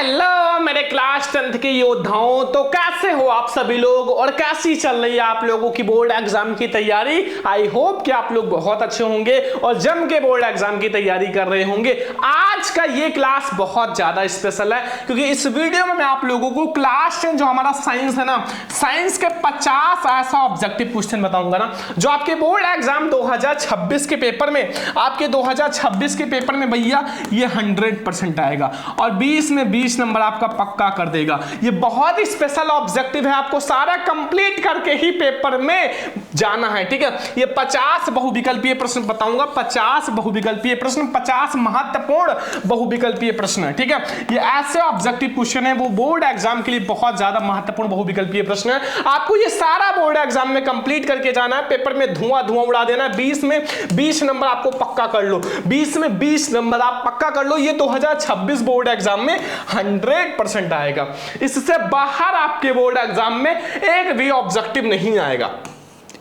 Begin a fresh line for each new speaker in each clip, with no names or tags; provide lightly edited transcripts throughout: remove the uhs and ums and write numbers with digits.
Hello मेरे class 10th के योद्धाओं, तो कैसे हो आप सभी लोग और कैसी चल रही है आप लोगों की बोर्ड एग्जाम की तैयारी। आई होप कि आप लोग बहुत अच्छे होंगे और जम के बोर्ड एग्जाम की तैयारी कर रहे होंगे। आज का ये क्लास बहुत ज्यादा स्पेशल है क्योंकि इस वीडियो में मैं आप लोगों को क्लास 10 जो हमारा साइंस है ना, साइंस के 50 ऐसा ऑब्जेक्टिव क्वेश्चन बताऊंगा ना जो आपके बोर्ड एग्जाम 2026 के पेपर में, आपके 2026 के पेपर में भैया ये 100% आएगा और 20 में 20 नंबर आपका पक्का कर देगा। ये बहुत ही स्पेशल ऑब्जेक्टिव है, आपको सारा कंप्लीट करके ही पेपर में जाना है। ठीक है, ये 50 बहुविकल्पीय प्रश्न बताऊंगा, 50 बहुविकल्पीय प्रश्न, 50 महत्वपूर्ण बहुविकल्पीय प्रश्न है। ठीक है, ये ऐसे ऑब्जेक्टिव क्वेश्चन है वो बोर्ड एग्जाम के लिए बहुत ज्यादा महत्वपूर्ण बहुविकल्पीय प्रश्न है। आपको ये सारा बोर्ड एग्जाम में कंप्लीट करके जाना है, पेपर में धुआं धुआं उड़ा देना है। 20 में 20 नंबर आपको पक्का कर लो, 20 में 20 नंबर आप पक्का कर लो। ये 2026 बोर्ड एग्जाम में 100% आएगा। इससे बाहर आपके बोर्ड एग्जाम में एक भी ऑब्जेक्टिव नहीं आएगा।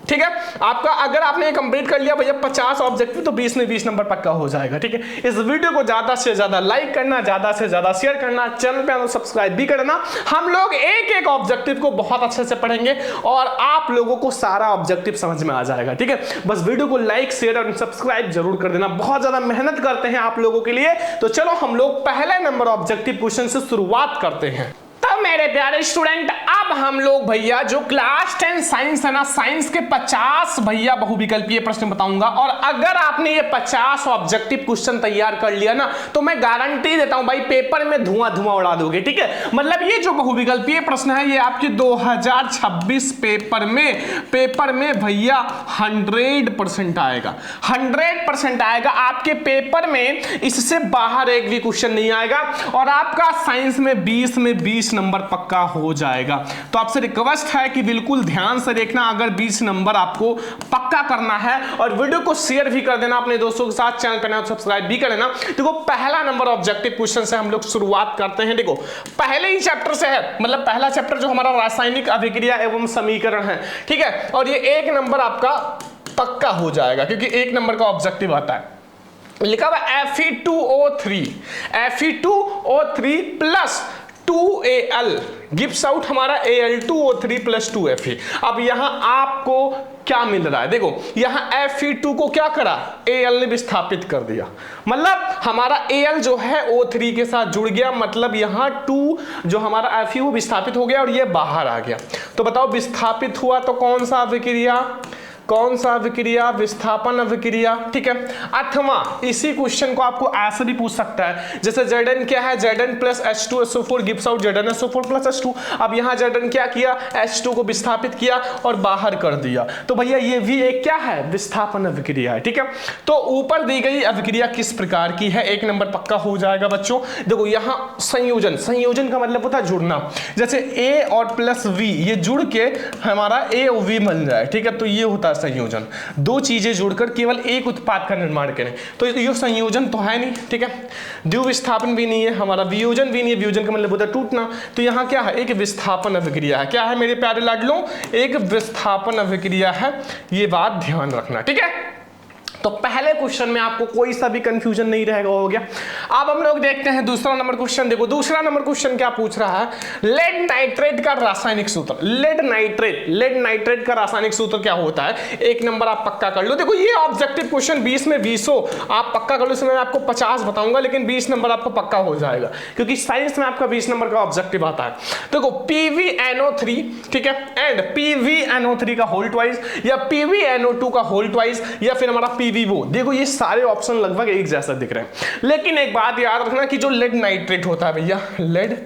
ठीक है, आपका अगर आपने कंप्लीट कर लिया भैया 50 ऑब्जेक्टिव तो 20 में 20 नंबर पक्का हो जाएगा। ठीक है, इस वीडियो को ज्यादा से ज्यादा लाइक करना, ज्यादा से ज्यादा शेयर करना, चैनल पे सब्सक्राइब भी करना। हम लोग एक एक ऑब्जेक्टिव को बहुत अच्छे से पढ़ेंगे और आप लोगों को सारा ऑब्जेक्टिव समझ में आ जाएगा। ठीक है, बस वीडियो को लाइक शेयर और सब्सक्राइब जरूर कर देना। बहुत ज्यादा मेहनत करते हैं आप लोगों के लिए। तो चलो हम लोग पहले नंबर ऑब्जेक्टिव क्वेश्चन से शुरुआत करते हैं। तो मेरे प्यारे स्टूडेंट, अब हम लोग भैया जो क्लास 10 साइंस है ना, साइंस के 50 भैया बहुविकल्पीय प्रश्न बताऊंगा और अगर आपने ये 50 ऑब्जेक्टिव क्वेश्चन तैयार कर लिया ना तो मैं गारंटी देता हूं भाई पेपर में धुआं धुआं उड़ा दोगे। ठीक है, मतलब ये जो बहुविकल्पीय प्रश्न है ये आपके 2026 पेपर में भैया 100% आएगा, 100% आएगा आपके पेपर में। इससे बाहर एक भी क्वेश्चन नहीं आएगा और आपका साइंस में 20 में 20 नंबर पक्का हो जाएगा। तो आपसे रिक्वेस्ट है कि बिल्कुल ध्यान से देखना, अगर 20 नंबर आपको पक्का करना है और वीडियो को शेयर भी कर देना अपने दोस्तों के साथ, चैनल पर नया सब्सक्राइब भी कर लेना। देखो पहला नंबर ऑब्जेक्टिव क्वेश्चन से हम लोग शुरुआत करते हैं। देखो पहले ही चैप्टर से है, मतलब पहला चैप्टर जो हमारा रासायनिक अभिक्रिया एवं समीकरण है। ठीक है, और ये 1 नंबर आपका पक्का हो जाएगा क्योंकि 1 नंबर का ऑब्जेक्टिव आता है। लिखा हुआ Fe2O3, Fe2O3 plus 2Al gives out हमारा Al2O3 प्लस 2Fe। अब यहां आपको क्या मिल रहा है, देखो यहां Fe2 को क्या करा, Al ने विस्थापित कर दिया, मतलब हमारा Al जो है O3 के साथ जुड़ गया, मतलब यहां 2 जो हमारा Fe वो विस्थापित हो गया और ये बाहर आ गया। तो बताओ विस्थापित हुआ तो कौन सा अभिक्रिया, कौन सा अभिक्रिया, विस्थापन अभिक्रिया। ठीक है, अथवा इसी क्वेश्चन को आपको ऐसे भी पूछ सकता है, जैसे Zn क्या है, Zn plus H2SO4 gives out ZnSO4 plus H2। अब यहां Zn क्या किया, H2 को विस्थापित किया और बाहर कर दिया। तो भैया ये भी एक क्या है, विस्थापन अभिक्रिया है। ठीक है, तो ऊपर दी गई अभिक्रिया किस प्रकार की है, 1 नंबर पक्का हो जाएगा बच्चों। देखो यहां संयोजन, संयोजन का मतलब होता है जुड़ना, जैसे A और प्लस V ये जुड़ के हमारा AOV बन जाए। ठीक है, तो ये होता है संयोजन, दो चीजें जुड़कर केवल एक उत्पाद का निर्माण करें, तो ये संयोजन तो है नहीं। ठीक है, द्विविस्थापन भी नहीं है हमारा, वियोजन भी नहीं है, वियोजन का मतलब होता है टूटना। तो यहां क्या है, एक विस्थापन अभिक्रिया है। क्या है मेरे प्यारे लाडलों, एक विस्थापन अभिक्रिया है, ये बात ध्यान रखना। ठीक है, तो पहले क्वेश्चन में आपको कोई सा भी कंफ्यूजन नहीं रहेगा, हो गया। अब हम लोग देखते हैं दूसरा नंबर क्वेश्चन। देखो दूसरा नंबर क्वेश्चन क्या पूछ रहा है, लेड नाइट्रेट का रासायनिक सूत्र। लेड नाइट्रेट का रासायनिक सूत्र क्या होता है, 1 नंबर आप पक्का कर लो। देखो ये ऑब्जेक्टिव क्वेश्चन 20 में 20 आप पक्का कर लो, इसमें मैं आपको 50 बताऊंगा लेकिन 20 नंबर आपको पक्का हो जाएगा क्योंकि साइंस में आपका 20 नंबर का ऑब्जेक्टिव आता है। देखो PvNO3, ठीक है, एंड PvNO3 का होल ट्वाइस या PvNO2 का होल ट्वाइस या फिर हमारा वो, देखो ये सारे ऑप्शन लगभग एक जैसा दिख रहे हैं, लेकिन एक बात याद रखना कि जो लेड नाइट्रेट होता है भैया, लेड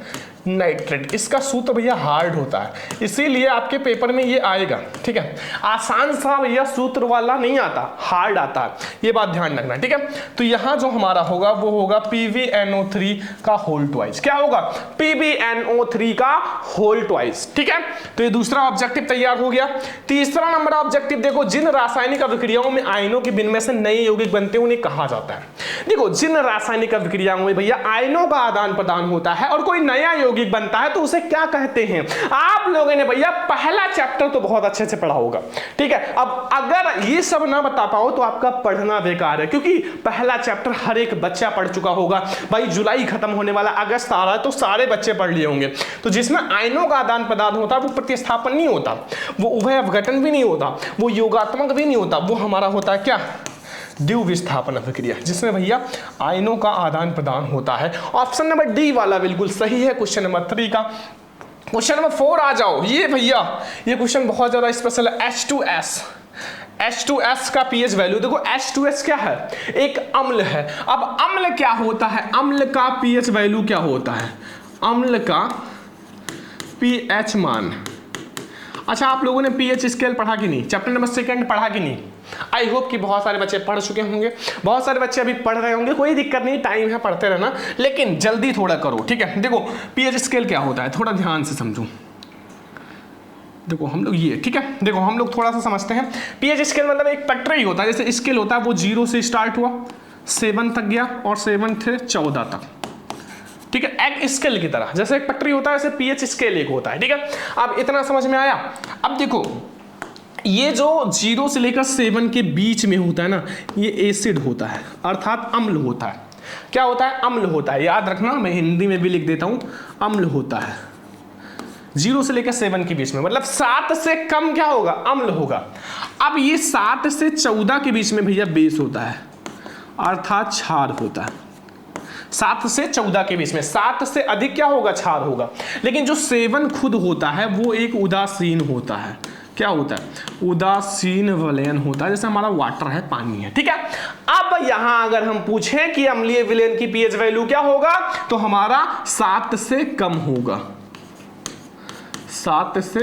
नाइट्रेट, इसका सूत्र भैया हार्ड होता है, इसीलिए आपके पेपर में ये आएगा। ठीक है, आसान सा भैया सूत्र वाला नहीं आता, हार्ड आता है, ये बात ध्यान रखना। ठीक है, तो यहां जो हमारा होगा वो होगा PvNO3 का होल ट्वाइस। क्या होगा, PvNO3 का होल ट्वाइस। ठीक है, तो ये दूसरा ऑब्जेक्टिव तैयार हो गया। तीसरा नंबर ऑब्जेक्टिव देखो, जिन रासायनिक अभिक्रियाओं में आयनों के विनिमय से नए यौगिक बनते हैं उन्हें कहा जाता है। देखो जिन रासायनिक अभिक्रियाओं में भैया आयनों का आदान प्रदान होता है और कोई नया यौगिक यौगिक बनता है तो उसे क्या कहते हैं। आप लोगों ने भैया पहला चैप्टर तो बहुत अच्छे से पढ़ा होगा, ठीक है। अब अगर ये सब ना बता पाओ तो आपका पढ़ना बेकार है, क्योंकि पहला चैप्टर हर एक बच्चा पढ़ चुका होगा। भाई जुलाई खत्म होने वाला, अगस्त आ रहा है तो सारे बच्चे पढ़ लिए होंगे। तो जिसमें आयनों का आदान प्रदान होता है वो प्रतिस्थापन नहीं होता, वो उभय अपघटन भी नहीं होता, वो योगात्मक भी नहीं होता, वो हमारा होता है क्या, द्विविस्थापन अभिक्रिया, जिसमें भैया आयनों का आदान प्रदान होता है। ऑप्शन नंबर डी वाला बिल्कुल सही है क्वेश्चन नंबर 3 का। क्वेश्चन नंबर 4 आ जाओ। ये भैया ये क्वेश्चन बहुत ज्यादा स्पेशल है। H2S का पीएच वैल्यू देखो। H2S क्या है, एक अम्ल है। अब अम्ल क्या होता है, अम्ल का पीएच वैल्यू क्या होता है, अम्ल का पीएच मान। अच्छा आप लोगों ने पीएच स्केल पढ़ा कि नहीं, चैप्टर नंबर 2 पढ़ा कि नहीं। आई होप कि बहुत सारे बच्चे पढ़ चुके होंगे, बहुत सारे बच्चे अभी पढ़ रहे होंगे, कोई दिक्कत नहीं, टाइम है, पढ़ते रहना, लेकिन जल्दी थोड़ा करो, ठीक है। देखो पीएच स्केल क्या होता है, थोड़ा ध्यान से समझो। देखो हम लोग ये, ठीक है, देखो हम लोग थोड़ा सा समझते हैं। पीएच स्केल मतलब एक पैटर्न होता है, जैसे स्केल होता है वो 0 से स्टार्ट हुआ, 7 तक गया और 7 से 14 तक, ठीक है। एक स्केल की तरह जैसे एक पटरी होता है वैसे पीएच स्केल एक होता है, ठीक है। अब इतना समझ में आया। अब देखो ये जो 0 से लेकर 7 के बीच में होता है ना, ये एसिड होता है, अर्थात अम्ल होता है। क्या होता है, अम्ल होता है, याद रखना, मैं हिंदी में भी लिख देता हूं, अम्ल होता है। 0 से लेकर 7 के बीच में, मतलब 7 से कम क्या होगा, अम्ल होगा। अब ये 7 से 14 के बीच में भैया बेस होता है, अर्थात क्षार होता है। 7 से 14 के बीच में, 7 से अधिक क्या होगा, क्षार होगा। लेकिन जो 7 खुद होता है वो एक उदासीन होता है। क्या होता है, उदासीन विलयन होता है, जैसे हमारा वाटर है, पानी है, ठीक है। अब यहां अगर हम पूछें कि अम्लीय विलयन की पीएच वैल्यू क्या होगा, तो हमारा 7 से कम होगा, 7 से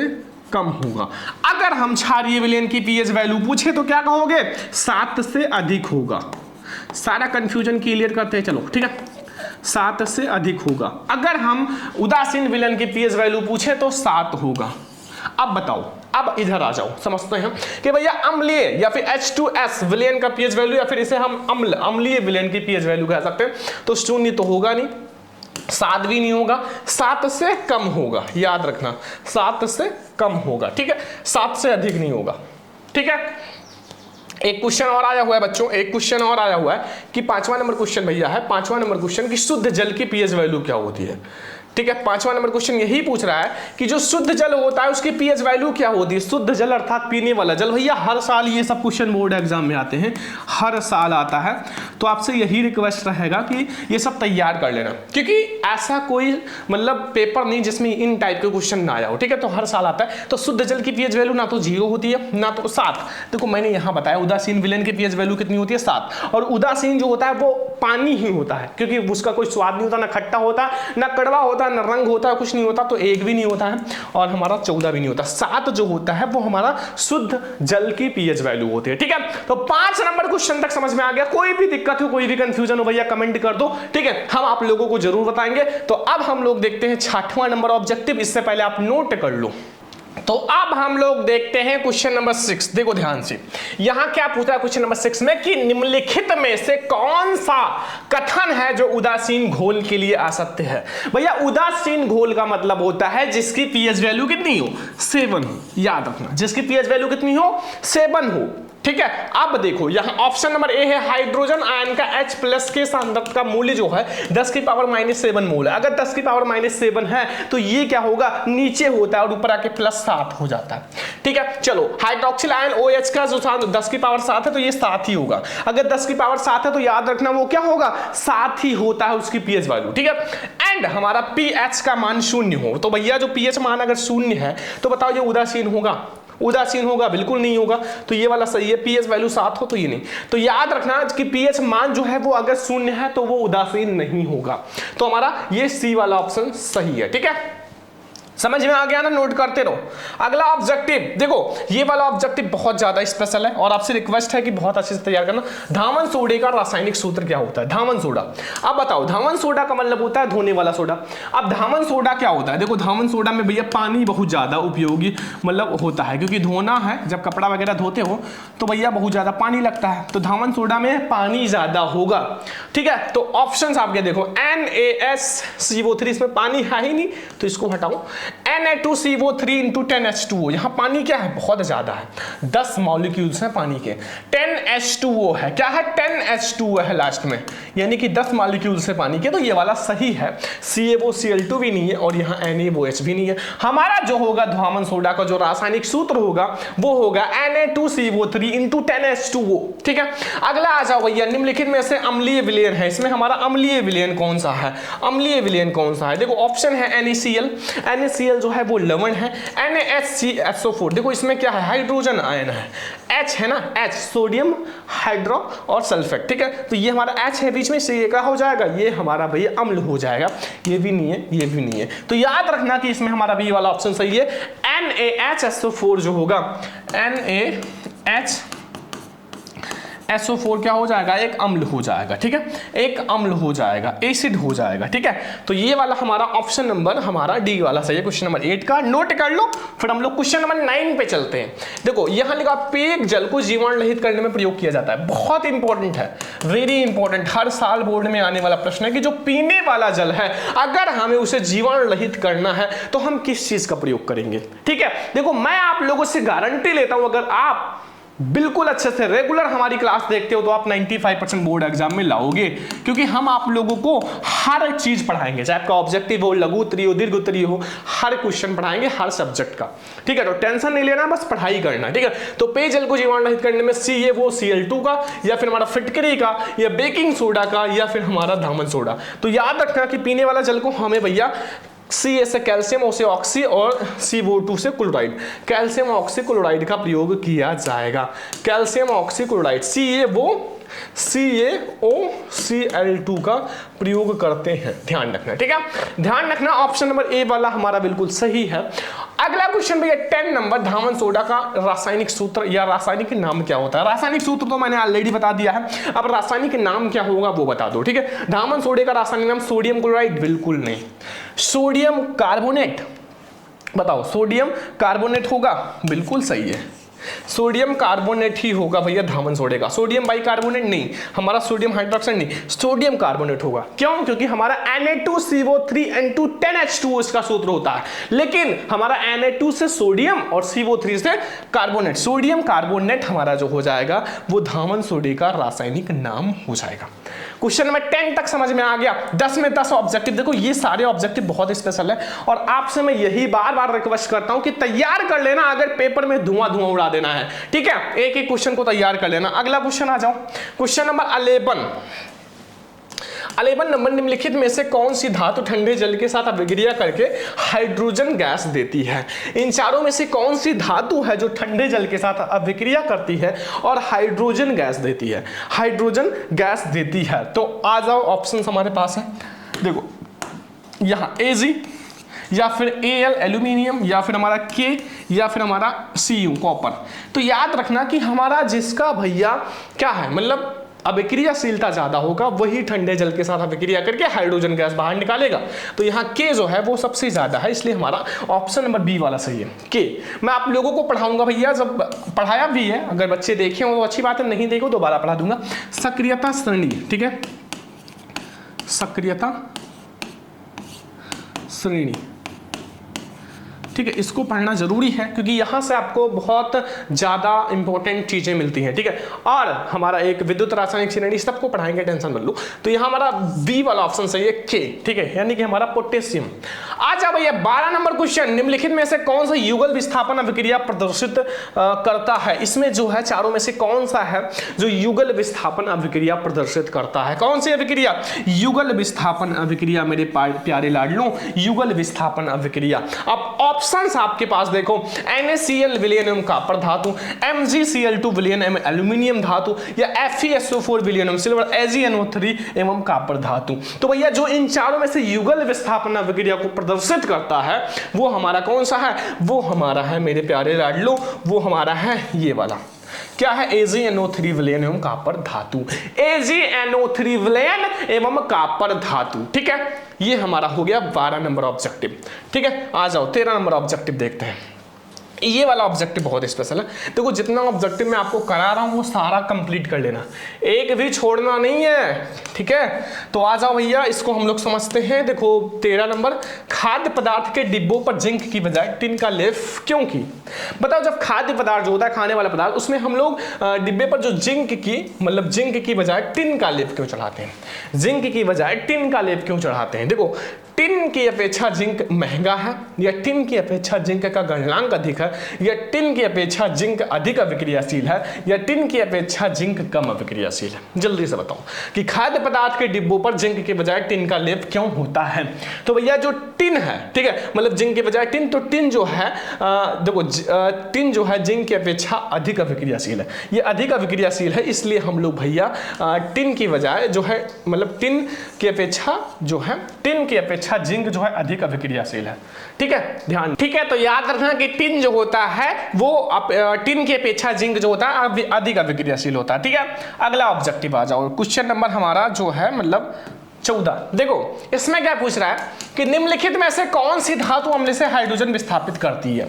कम होगा। अगर हम क्षारीय विलयन की पीएच वैल्यू पूछे तो क्या कहोगे, 7 से अधिक होगा। सारा कंफ्यूजन क्लियर करते हैं, चलो ठीक है, 7 से अधिक होगा। अगर हम उदासीन विलयन की पीएच वैल्यू पूछे तो 7 होगा। अब बताओ, अब इधर आ जाओ, समझते हैं कि भैया अम्लीय या फिर H2S विलयन का पीएच वैल्यू, या फिर इसे हम अम्लीय विलयन की पीएच वैल्यू कह सकते हैं। तो 0 तो होगा नहीं, 7 भी नहीं होगा, 7 से कम होगा, याद रखना, 7 से कम होगा, ठीक है, 7 से अधिक नहीं होगा, ठीक है। एक क्वेश्चन और आया हुआ है बच्चों, एक क्वेश्चन और आया हुआ है कि 5वां नंबर क्वेश्चन भैया है, 5वां नंबर क्वेश्चन कि शुद्ध जल की पीएच वैल्यू क्या होती है, ठीक है। 5वां नंबर क्वेश्चन यही पूछ रहा है कि जो शुद्ध जल होता है उसकी पीएच वैल्यू क्या होती है। शुद्ध जल अर्थात पीने वाला जल। भैया हर साल ये सब क्वेश्चन बोर्ड एग्जाम में आते हैं, हर साल आता है, तो आपसे यही रिक्वेस्ट रहेगा कि ये सब तैयार कर लेना, क्योंकि ऐसा कोई मतलब पेपर नहीं जिसमें इन टाइप के क्वेश्चन ना आया हो, ठीक है। तो हर साल आता है। तो शुद्ध जल की पीएच वैल्यू ना तो 0 होती है ना तो 7। देखो मैंने यहाँ बताया उदासीन विलयन की पीएच वैल्यू कितनी होती है, 7। और उदासीन जो होता है वो पानी ही होता है, क्योंकि उसका कोई स्वाद नहीं होता, ना खट्टा होता, ना कड़वा होता, ना रंग होता है, कुछ नहीं होता, तो 1 भी नहीं होता है, और हमारा 14 भी नहीं होता। 7 जो होता है वो हमारा शुद्ध जल की पीएच वैल्यू होती है, ठीक है। तो 5 नंबर क्वेश्चन तक समझ में आ गया। कोई भी दिक्कत हो, कोई भी कंफ्यूजन हो भैया कमेंट कर दो, ठीक है, हम आप लोगों को जरूर बताएंगे। तो अब हम लोग देखते हैं 6वां नंबर ऑब्जेक्टिव, इससे पहले आप नोट कर लो। तो अब हम लोग देखते हैं क्वेश्चन नंबर 6। देखो ध्यान से, यहां क्या पूछा है क्वेश्चन नंबर 6 में कि निम्नलिखित में से कौन सा कथन है जो उदासीन घोल के लिए असत्य है। भैया उदासीन घोल का मतलब होता है जिसकी पीएच वैल्यू कितनी हो, 7 हो, याद रखना, जिसकी पीएच वैल्यू कितनी हो, 7 हो, ठीक है। अब देखो यहां ऑप्शन नंबर ए है, हाइड्रोजन आयन का H+ के सांद्रता का मूल्य जो है 10 की पावर -7 मोल है। अगर 10 की पावर -7 है तो ये क्या होगा, नीचे होता है और ऊपर आके +7 हो जाता है, ठीक है। चलो हाइड्रोक्सिल आयन OH का जो 10 की पावर 7 है तो ये 7 ही होगा। अगर 10 की पावर 7 है तो याद रखना वो क्या होगा, 7 ही होता है उसकी पीएच वैल्यू, ठीक है। एंड हमारा पीएच का मान 0 हो, तो भैया जो पीएच मान अगर 0 है तो बताओ ये उदासीन होगा, उदासीन होगा, बिल्कुल नहीं होगा। तो ये वाला सही है, पीएच वैल्यू 7 हो तो ये नहीं। तो याद रखना कि पीएच मान जो है वो अगर 0 है तो वो उदासीन नहीं होगा। तो हमारा ये सी वाला ऑप्शन सही है, ठीक है। समझ में आ गया ना, नोट करते रहो। अगला ऑब्जेक्टिव देखो, ये वाला ऑब्जेक्टिव बहुत ज्यादा स्पेशल है और आपसे रिक्वेस्ट है कि बहुत अच्छे से तैयार करना। धामन सोडे का रासायनिक सूत्र क्या होता है? धामन सोडा। अब बताओ, धामन सोडा का मतलब होता है धोने वाला सोडा। अब धामन सोडा क्या होता है? देखो, धामन सोडा में भैया पानी बहुत ज्यादा उपयोगी मतलब होता है, क्योंकि धोना है, जब कपड़ा वगैरह धोते हो तो भैया बहुत ज्यादा पानी लगता है, तो धामन सोडा में पानी ज्यादा होगा। ठीक है, तो ऑप्शन आपके देखो, NaSCO3, इसमें पानी है ही नहीं तो इसको हटाओ। Na2CO3 इंटू 10H2O, यहां पानी क्या है? बहुत ज्यादा है, 10 मॉलिक्यूल्स हैं पानी के। 10H2O है, क्या है? 10H2O है लास्ट में, यानी कि 10 मॉलिक्यूल्स है पानी के, तो ये वाला सही है। CaOCl2 भी नहीं है और यहाँ NaOH भी नहीं है। हमारा जो होगा धामन सोडा का जो रासायनिक सूत्र होगा वो होगा Na2CO3 इंटू 10H2O। ठीक है, अगला आ जाओ भैया, निम्नलिखित में से अम्लीय विलयन है, इसमें हमारा अम्लीय विलयन कौन सा है? अम्लीय विलयन कौन सा है? देखो ऑप्शन है NaCl, NaCl जो है वो लवण है। NaHCSO4, देखो इसमें क्या है? हाइड्रोजन आयन है, H है ना, H सोडियम हाइड्रो और सल्फेट। ठीक है, तो ये हमारा H है बीच में, से ये क्या हो जाएगा? ये हमारा भैया अम्ल हो जाएगा। ये भी नहीं है, ये भी नहीं है, तो याद रखना कि इसमें हमारा बी वाला ऑप्शन सही है। NaHSO4 जो होगा, NaHSO4 क्या हो जाएगा? एक अम्ल हो जाएगा। ठीक है, एक अम्ल हो जाएगा, एसिड हो जाएगा। ठीक है, तो ये वाला हमारा ऑप्शन नंबर हमारा डी वाला सही है। क्वेश्चन नंबर 8 का नोट कर लो, फिर हम लोग क्वेश्चन नंबर 9 पे चलते हैं। देखो यहां लिखा, पेय जल को जीवाणु रहित करने में प्रयोग किया जाता है। बहुत इंपॉर्टेंट है, वेरी इंपॉर्टेंट, हर साल बोर्ड में आने वाला प्रश्न है कि जो पीने वाला जल है अगर हमें उसे जीवाणु रहित करना है तो हम किस चीज का प्रयोग करेंगे। ठीक है, देखो मैं आप लोगों से गारंटी लेता हूं, अगर आप बिल्कुल अच्छे से रेगुलर हमारी क्लास देखते हो तो आप 95% बोर्ड एग्जाम में लाओगे, क्योंकि हम आप लोगों को हर चीज पढ़ाएंगे, चाहे आपका ऑब्जेक्टिव हो, लघु उत्तरीय हो, दीर्घ उत्तरीय हो, हर क्वेश्चन पढ़ाएंगे हर सब्जेक्ट का। ठीक है, तो टेंशन नहीं लेना, बस पढ़ाई करना। ठीक है, तो पेयजल को जीवाणु रहित करने में CaOCl2 का, या फिर हमारा फिटकरी का, या बेकिंग सोडा का, या फिर हमारा धामन सोडा। तो याद रखना कि पीने वाला जल को हमें भैया Ca से कैल्शियम, O से ऑक्सी और CO2 से क्लोराइड, कैल्शियम ऑक्सी क्लोराइड का प्रयोग किया जाएगा। कैल्शियम ऑक्सी क्लोराइड CaOCl2 का प्रयोग करते हैं, ध्यान रखना। ठीक है, ध्यान रखना, ऑप्शन नंबर ए वाला हमारा बिल्कुल सही है। अगला क्वेश्चन भैया 10 नंबर, धामन सोडा का रासायनिक सूत्र या रासायनिक नाम क्या होता है? रासायनिक सूत्र तो मैंने ऑलरेडी बता दिया है, अब रासायनिक नाम क्या होगा वो बता दो। ठीक है, धामन सोडे का रासायनिक नाम सोडियम क्लोराइड, बिल्कुल नहीं, सोडियम कार्बोनेट। बताओ, सोडियम कार्बोनेट होगा? बिल्कुल सही है, सोडियम कार्बोनेट ही होगा भैया धामन सोडे का, सोडियम बाइकार्बोनेट नहीं, हमारा सोडियम हाइड्रोक्साइड नहीं, सोडियम कार्बोनेट होगा। क्यों? क्योंकि हमारा Na2CO3 N2 10H2O इसका सूत्र होता है, लेकिन हमारा Na2 से सोडियम और CO3 से कार्बोनेट, सोडियम कार्बोनेट हमारा जो हो जाएगा वो धामन सोडे का रासायनिक नाम हो जाएगा। क्वेश्चन नंबर 10 तक समझ में आ गया। 10 में 10 ऑब्जेक्टिव, देखो ये सारे ऑब्जेक्टिव बहुत स्पेशल है और आपसे मैं यही बार बार रिक्वेस्ट करता हूं कि तैयार कर लेना, अगर पेपर में धुआं धुआं उड़ा देना है। ठीक है, एक एक क्वेश्चन को तैयार कर लेना। अगला क्वेश्चन आ जाओ, क्वेश्चन नंबर 11 नंबर, निम्नलिखित में से कौन सी धातु ठंडे जल के साथ अभिक्रिया करके हाइड्रोजन गैस देती है? इन चारों में से कौन सी धातु है जो ठंडे जल के साथ अभिक्रिया करती है और हाइड्रोजन गैस देती है? हाइड्रोजन गैस देती है। तो आ जाओ, ऑप्शन हमारे पास है, देखो यहां Ag, या फिर Al एल्यूमिनियम, या फिर हमारा K, या फिर हमारा Cu कॉपर। तो याद रखना कि हमारा जिसका भैया क्या है, मतलब अभिक्रियाशीलता ज्यादा होगा वही ठंडे जल के साथ अभिक्रिया करके हाइड्रोजन गैस बाहर निकालेगा। तो यहाँ K जो है वो सबसे ज्यादा है, इसलिए हमारा ऑप्शन नंबर बी वाला सही है, K। मैं आप लोगों को पढ़ाऊंगा भैया, जब पढ़ाया भी है, अगर बच्चे देखे हो तो अच्छी बात है, नहीं देखो दोबारा पढ़ा दूंगा। सक्रियता श्रेणी, ठीक है, सक्रियता श्रेणी, ठीक है, इसको पढ़ना जरूरी है क्योंकि यहां से आपको बहुत ज्यादा इंपॉर्टेंट चीजें मिलती हैं। ठीक है, और हमारा एक विद्युत रासायनिक श्रेणी, सबको पढ़ाएंगे, टेंशन मत लो। तो यहां हमारा बी वाला ऑप्शन सही है, K। ठीक है, यानी कि हमारा पोटेशियम। आ जाओ भैया 12 नंबर क्वेश्चन, निम्नलिखित में से कौन सा युगल विस्थापन अभिक्रिया प्रदर्शित करता है? इसमें जो है चारों में से कौन सा है जो युगल विस्थापन अभिक्रिया प्रदर्शित करता है? कौन सी अभिक्रिया? युगल विस्थापन अभिक्रिया, मेरे प्यारे लाडलों, युगल विस्थापन अभिक्रिया। अब ऑप्शंस आपके पास देखो, NaCl विलयन एवं कॉपर धातु, MgCl2 विलयन एवं एल्यूमिनियम धातु, या FeSO4 विलयन एवं सिल्वर, AgNO3 एवं कॉपर धातु। तो भैया जो इन चारों में से युगल विस्थापन अभिक्रिया को प्रदर्शित करता है वो हमारा कौन सा है, वो हमारा है मेरे प्यारे लाडलो, वो हमारा है ये वाला, क्या है, AgNO3 विलयन एवं कॉपर धातु, AgNO3 विलयन एवं कॉपर धातु। ठीक है, ये हमारा हो गया 12 नंबर ऑब्जेक्टिव। ठीक है, आ जाओ 13 नंबर ऑब्जेक्टिव देखते हैं। ये वाला ऑब्जेक्टिव बहुत स्पेशल है। देखो जितना ऑब्जेक्टिव मैं आपको करा रहा हूं वो सारा कंप्लीट कर लेना, एक भी छोड़ना नहीं है। ठीक है, तो आ जाओ भैया, इसको हम लोग समझते हैं। देखो 13 नंबर, खाद्य पदार्थ के डिब्बों पर जिंक की बजाय टिन का लेप क्यों की। बताओ, जब खाद्य पदार्थ जो होता है खाने वाला पदार्थ, उसमें हम लोग डिब्बे पर जो जिंक की बजाय टिन का लेप क्यों चढ़ाते हैं, जिंक की बजाय टिन का लेप क्यों चढ़ाते हैं। देखो टिन की अपेक्षा जिंक महंगा है, या टिन की अपेक्षा जिंक का गलनांक अधिक है, या टिन की अपेक्षा जिंक अधिक अभिक्रियाशील है, या टिन की अपेक्षा जिंक कम अभिक्रियाशील है। जल्दी से बताओ कि खाद्य पदार्थ के डिब्बों पर जिंक के बजाय टिन का लेप क्यों होता है। तो भैया जो टिन है, ठीक है, मतलब जिंक के बजाय टिन, तो टिन जो है देखो टिन जो है जिंक की अपेक्षा अधिक अभिक्रियाशील है। ये अधिक अभिक्रियाशील है, इसलिए हम लोग भैया टिन की बजाय जो है, मतलब टिन की अपेक्षा जिंक जो है अधिक अभिक्रियाशील है। ठीक है, ध्यान, ठीक है। तो याद रखना कि टिन जो होता है वो टिन की अपेक्षा जिंक जो होता है अधिक अभिक्रियाशील होता है। ठीक है, अगला ऑब्जेक्टिव आ जाओ। क्वेश्चन नंबर हमारा जो है मतलब 14। देखो इसमें क्या पूछ रहा है कि निम्नलिखित में से कौन सी धातु अम्ल से हाइड्रोजन विस्थापित करती है।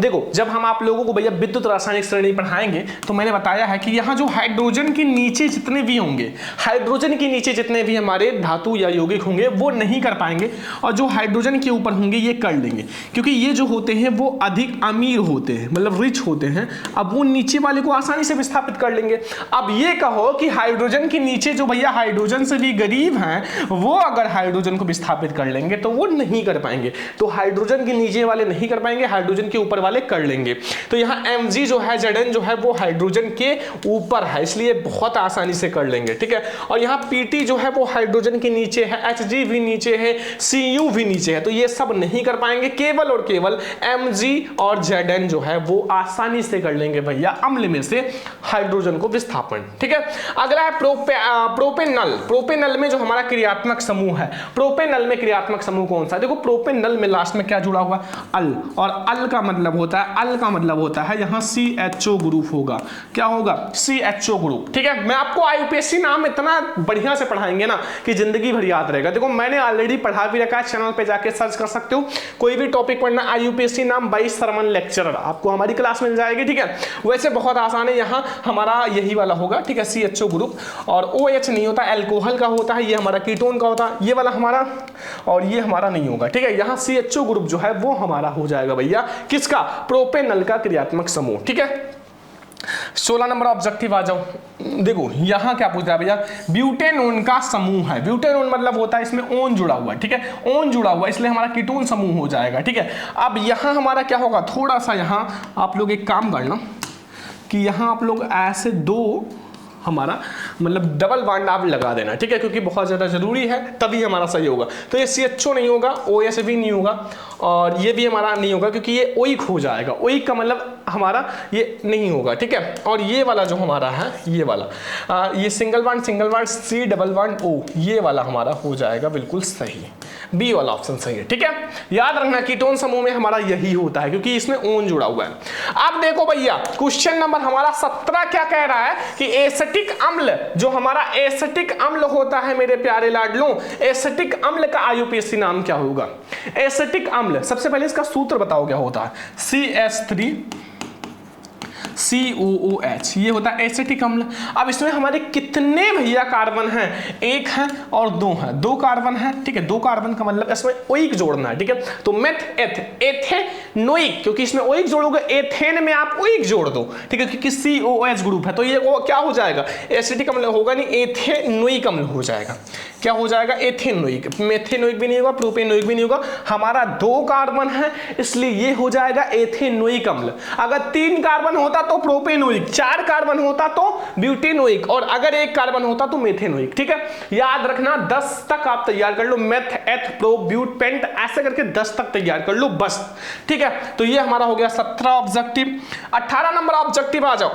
देखो जब हम आप लोगों को भैया विद्युत रासायनिक श्रेणी पढ़ाएंगे तो मैंने बताया है कि यहाँ जो हाइड्रोजन के नीचे जितने भी होंगे, हाइड्रोजन के नीचे जितने भी हमारे धातु या यौगिक होंगे वो नहीं कर पाएंगे, और जो हाइड्रोजन के ऊपर होंगे ये कर लेंगे, क्योंकि ये जो होते हैं वो अधिक अमीर होते हैं, मतलब रिच होते हैं। अब वो नीचे वाले को आसानी से विस्थापित कर लेंगे। अब ये कहो कि हाइड्रोजन के नीचे जो भैया हाइड्रोजन से भी गरीब हैं वो अगर हाइड्रोजन को विस्थापित कर लेंगे तो वो नहीं कर पाएंगे। तो हाइड्रोजन के नीचे वाले नहीं कर पाएंगे, हाइड्रोजन के ऊपर वाले कर लेंगे। तो यहाँ Mg जो है, Zn जो है वो हाइड्रोजन के ऊपर है, इसलिए बहुत आसानी से कर लेंगे। ठीक है, और यहाँ Pt जो है वो हाइड्रोजन के नीचे है, Hg भी नीचे है, Cu भी नीचे है, तो ये सब नहीं कर पाएंगे। केवल और केवल Mg और Zn जो है वो आसानी से कर लेंगे भैया अम्ल में से हाइड्रोजन को विस्थापन। ठीक है, अगला है प्रोपेनल। प्रोपेनल में जो हमारा क्रियात्मक समूह है, प्रोपेनल में क्रियात्मक समूह कौन सा है। देखो प्रोपेनल में लास्ट में क्या जुड़ा हुआ है, अल, और अल का मतलब होता है यहाँ CHO ग्रुप होगा। क्या होगा, CHO ग्रुप। ठीक है, मैं आपको IUPAC नाम इतना बढ़िया से पढ़ाएंगे ना कि जिंदगी भर याद रहेगा। देखो मैंने ऑलरेडी पढ़ा भी रखा है, चैनल पे जाके सर्च कर सकते हो, कोई भी टॉपिक पढ़ना IUPAC नाम बाई सरमन लेक्चरर, आपको हमारी क्लास मिल जाएगी। ठीक है, वैसे बहुत आसान है, यहाँ हमारा यही वाला होगा। ठीक है, CHO ग्रुप, और OH नहीं होता, एल्कोहल का होता है, ये हमारा कीटोन का होता है, ये वाला हमारा, और ये हमारा नहीं होगा। ठीक है, यहाँ CHO ग्रुप जो है वो हमारा हो जाएगा भैया किसका, प्रोपेनल का क्रियात्मक समूह। ठीक है, 16 नंबर ऑब्जेक्टिव आ जाओ। देखो यहाँ क्या पूछ रहा है भैया, ब्यूटेनोन का समूह है। ब्यूटेनोन मतलब होता है इसमें ओन जुड़ा हुआ है। ठीक है, ओन जुड़ा हुआ है, इसलिए हमारा कीटोन समूह हो जाएगा। ठीक है, अब यहाँ हमारा क्या होगा, थोड़ा सा यहाँ आप लोग एक काम करना कि यहाँ आप लोग ऐसे दो हमारा मतलब डबल बॉन्ड आप लगा देना। ठीक है, क्योंकि बहुत ज़्यादा जरूरी है, तभी हमारा सही होगा। तो ये CHO नहीं होगा, OH भी नहीं होगा, और ये भी हमारा नहीं होगा क्योंकि ये ओइक हो जाएगा। ओइक का मतलब हमारा ये नहीं होगा। ठीक है, और ये वाला जो हमारा है, ये वाला ये single bond C double bond O, ये वाला हमारा हो जाएगा बिल्कुल सही, बी वाला ऑप्शन सही है। ठीक है, याद रखना कीटोन समूह में हमारा यही होता है क्योंकि इसमें ओन जुड़ा हुआ है। अब देखो भैया क्वेश्चन नंबर हमारा 17 क्या कह रहा है कि एसिटिक अम्ल, जो हमारा एसिटिक अम्ल होता है मेरे प्यारे लाडलों, एसिटिक अम्ल का IUPAC नाम क्या होगा। एसिटिक अम्ल, सबसे पहले इसका सूत्र बताओ क्या होता है, CH3COOH, ये होता है एसिटिक अम्ल। अब इसमें हमारे कितने भैया कार्बन हैं, एक है और दो हैं, दो कार्बन है। ठीक है, दो कार्बन का मतलब इसमें ओइक जोड़ना है। ठीक है, तो मेथ एथेनोइक, क्योंकि इसमें ओइक जोड़ोगे, एथेन में आप ओइक जोड़ दो। ठीक है, क्योंकि COOH ग्रुप है, तो ये वो क्या हो जाएगा, एसिटिक अम्ल होगा नहीं, एथेनोइक अम्ल हो जाएगा। क्या हो जाएगा, एथेनोइक। मेथेनोइक भी नहीं होगा, प्रोपेनोइक भी नहीं होगा, हमारा दो कार्बन है इसलिए ये हो जाएगा एथेनोइक अम्ल। अगर 3 कार्बन होता तो प्रोपेनोइक, 4 कार्बन होता तो ब्यूटेनोइक, और अगर 1 कार्बन होता तो मेथेनोइक। ठीक है, याद रखना 10 तक आप तैयार कर लो, मेथ एथ प्रो ब्यूट पेंट ऐसे करके 10 तक तैयार कर लो बस। ठीक है, तो ये हमारा हो गया 17 ऑब्जेक्टिव। 18 नंबर ऑब्जेक्टिव आ जाओ।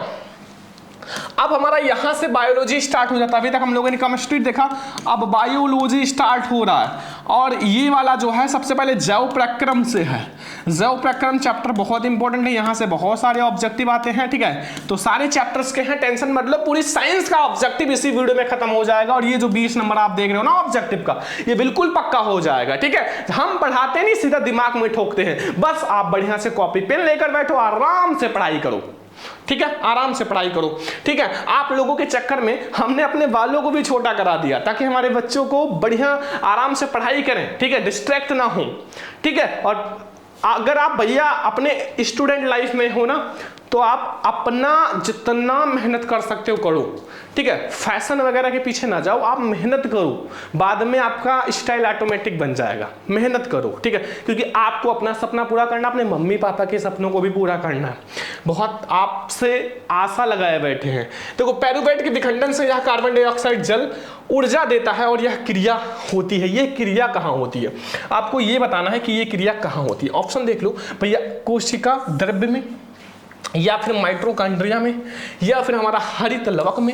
अब हमारा यहां से बायोलॉजी स्टार्ट हो जाता है। अभी तक हम लोगों ने केमिस्ट्री देखा, अब बायोलॉजी स्टार्ट हो रहा है। और ये वाला जो है सबसे पहले जैव प्रक्रम से है। जैव प्रक्रम चैप्टर बहुत इंपॉर्टेंट है, यहां से बहुत सारे ऑब्जेक्टिव आते हैं, ठीक है। तो सारे चैप्टर्स के हैं, टेंशन मतलब पूरी साइंस का ऑब्जेक्टिव इसी वीडियो में खत्म हो जाएगा। और ये जो 20 नंबर आप देख रहे हो ना ऑब्जेक्टिव का, ये बिल्कुल पक्का हो जाएगा, ठीक है। हम पढ़ाते नहीं, सीधा दिमाग में ठोकते हैं। बस आप बढ़िया से कॉपी पेन लेकर बैठो, आराम से पढ़ाई करो, ठीक है, आराम से पढ़ाई करो, ठीक है। आप लोगों के चक्कर में हमने अपने बालों को भी छोटा करा दिया ताकि हमारे बच्चों को बढ़िया आराम से पढ़ाई करें, ठीक है, डिस्ट्रैक्ट ना हो, ठीक है। और अगर आप भैया अपने स्टूडेंट लाइफ में हो ना, तो आप अपना जितना मेहनत कर सकते हो करो, ठीक है। फैशन वगैरह के पीछे ना जाओ, आप मेहनत करो, बाद में आपका स्टाइल ऑटोमेटिक बन जाएगा। मेहनत करो, ठीक है, क्योंकि आपको अपना सपना पूरा करना, अपने मम्मी पापा के सपनों को भी पूरा करना है। बहुत आपसे आशा लगाए बैठे हैं। देखो पेरुवेट के विखंडन से यह कार्बन डाइऑक्साइड जल ऊर्जा देता है और यह क्रिया होती है। ये क्रिया कहाँ होती है, आपको ये बताना है कि ये क्रिया कहाँ होती है। ऑप्शन देख लो भैया, कोशिका द्रव्य में, या फिर माइटोकॉन्ड्रिया में, या फिर हमारा हरित लवक में,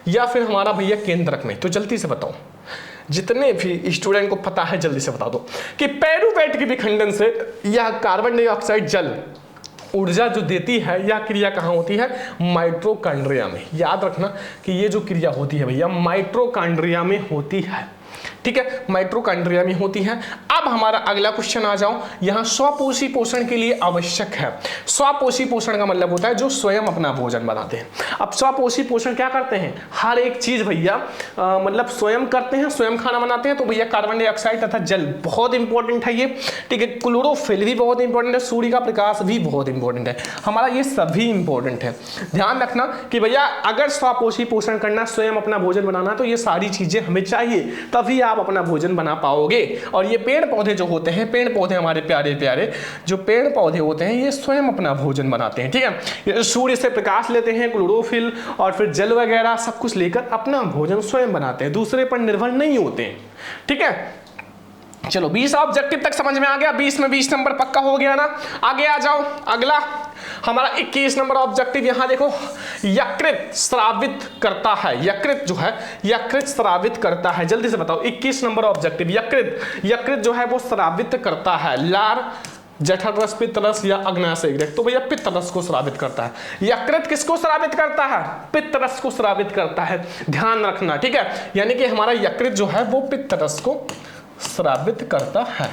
या फिर हमारा भैया केंद्रक में। तो जल्दी से बताओ, जितने भी स्टूडेंट को पता है जल्दी से बता दो कि पेरुवेट के विखंडन से यह कार्बन डाइऑक्साइड जल ऊर्जा जो देती है, यह क्रिया कहाँ होती है, माइटोकॉन्ड्रिया में। याद रखना कि ये जो क्रिया होती है भैया माइटोकॉन्ड्रिया में होती है, ठीक है, माइटोकॉन्ड्रिया में होती है। अब हमारा अगला क्वेश्चन आ जाओ, यहां स्वपोषी पोषण के लिए आवश्यक है। स्वपोषी पोषण का मतलब होता है जो स्वयं अपना भोजन बनाते हैं। अब स्वपोषी पोषण क्या करते हैं, हर एक चीज भैया मतलब स्वयं करते हैं, स्वयं खाना बनाते हैं। तो भैया कार्बन डाइऑक्साइड तथा जल बहुत इंपॉर्टेंट है ये, ठीक है। क्लोरोफिल भी बहुत इंपॉर्टेंट है, सूर्य का प्रकाश भी बहुत इंपॉर्टेंट है, हमारा ये सभी इंपॉर्टेंट है। ध्यान रखना कि भैया अगर स्वपोषी पोषण करना, स्वयं अपना भोजन बनाना, तो ये सारी चीजें हमें चाहिए, तभी आप अपना भोजन बना पाओगे। और ये पेड़ पौधे जो होते हैं, पेड़ पौधे हमारे प्यारे प्यारे जो पेड़ पौधे होते हैं, ये स्वयं अपना भोजन बनाते हैं, ठीक है। ये सूर्य से प्रकाश लेते हैं, क्लोरोफिल और फिर जल वगैरह सब कुछ लेकर अपना भोजन स्वयं बनाते हैं, दूसरे पर निर्भर नहीं होते हैं, ठीक है। चलो 20 ऑब्जेक्टिव तक समझ में आ गया, 20 में 20 नंबर पक्का हो गया ना। आगे आ जाओ, अगला हमारा 21 नंबर ऑब्जेक्टिव। यहां देखो, यकृत स्रावित करता है, यकृत जो है यकृत स्रावित करता है। जल्दी से बताओ 21 नंबर ऑब्जेक्टिव। यकृत जो है वो स्रावित करता है, लार, जठर रस, पित्त रस या अग्नाशय। तो भैया पित्त रस को स्रावित करता है। यकृत किसको स्रावित करता है, पित्त रस को स्रावित करता है, ध्यान रखना, ठीक है। यानी कि हमारा यकृत जो है वो पित्त रस को स्रावित करता है।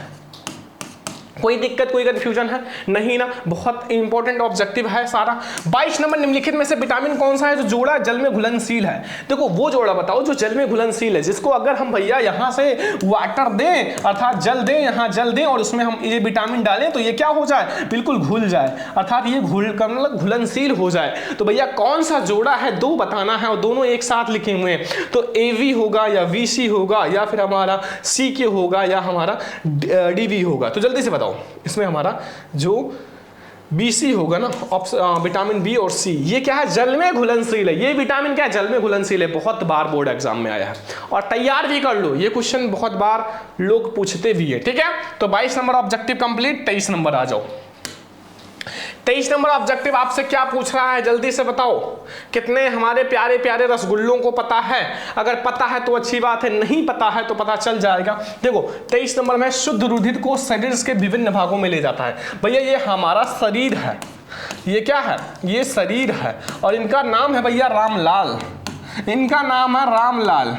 कोई दिक्कत, कोई कंफ्यूजन है नहीं ना, बहुत इंपॉर्टेंट ऑब्जेक्टिव है सारा। 22 नंबर, निम्नलिखित में से विटामिन कौन सा है जो जोड़ा जल में घुलनशील है। देखो वो जोड़ा बताओ जो जल में घुलनशील है, जिसको अगर हम भैया यहां से वाटर दें, अर्थात जल दें, यहां जल दें और उसमें हम ये विटामिन डालें तो ये क्या हो जाए, बिल्कुल घुल जाए, अर्थात ये मतलब घुलनशील हो जाए। तो भैया कौन सा जोड़ा है, दो बताना है और दोनों एक साथ लिखे हुए हैं। तो AV होगा या VC होगा या फिर हमारा CK होगा या हमारा DV होगा। तो जल्दी से बताओ, इसमें हमारा जो BC होगा ना, विटामिन B और C, ये क्या है, जल में घुलनशील है। ये विटामिन क्या है, जल में घुलनशील है। बहुत बार बोर्ड एग्जाम में आया है और तैयार भी कर लो, ये क्वेश्चन बहुत बार लोग पूछते भी है, ठीक है। तो 22 नंबर ऑब्जेक्टिव कंप्लीट। 23 नंबर आ जाओ। 23 नंबर ऑब्जेक्टिव आपसे क्या पूछ रहा है, जल्दी से बताओ। कितने हमारे प्यारे प्यारे रसगुल्लों को पता है, अगर पता है तो अच्छी बात है, नहीं पता है तो पता चल जाएगा। देखो 23 नंबर में शुद्ध रुधिर को शरीर के विभिन्न भागों में ले जाता है। भैया ये हमारा शरीर है, ये क्या है, ये शरीर है और इनका नाम है भैया रामलाल, इनका नाम है रामलाल।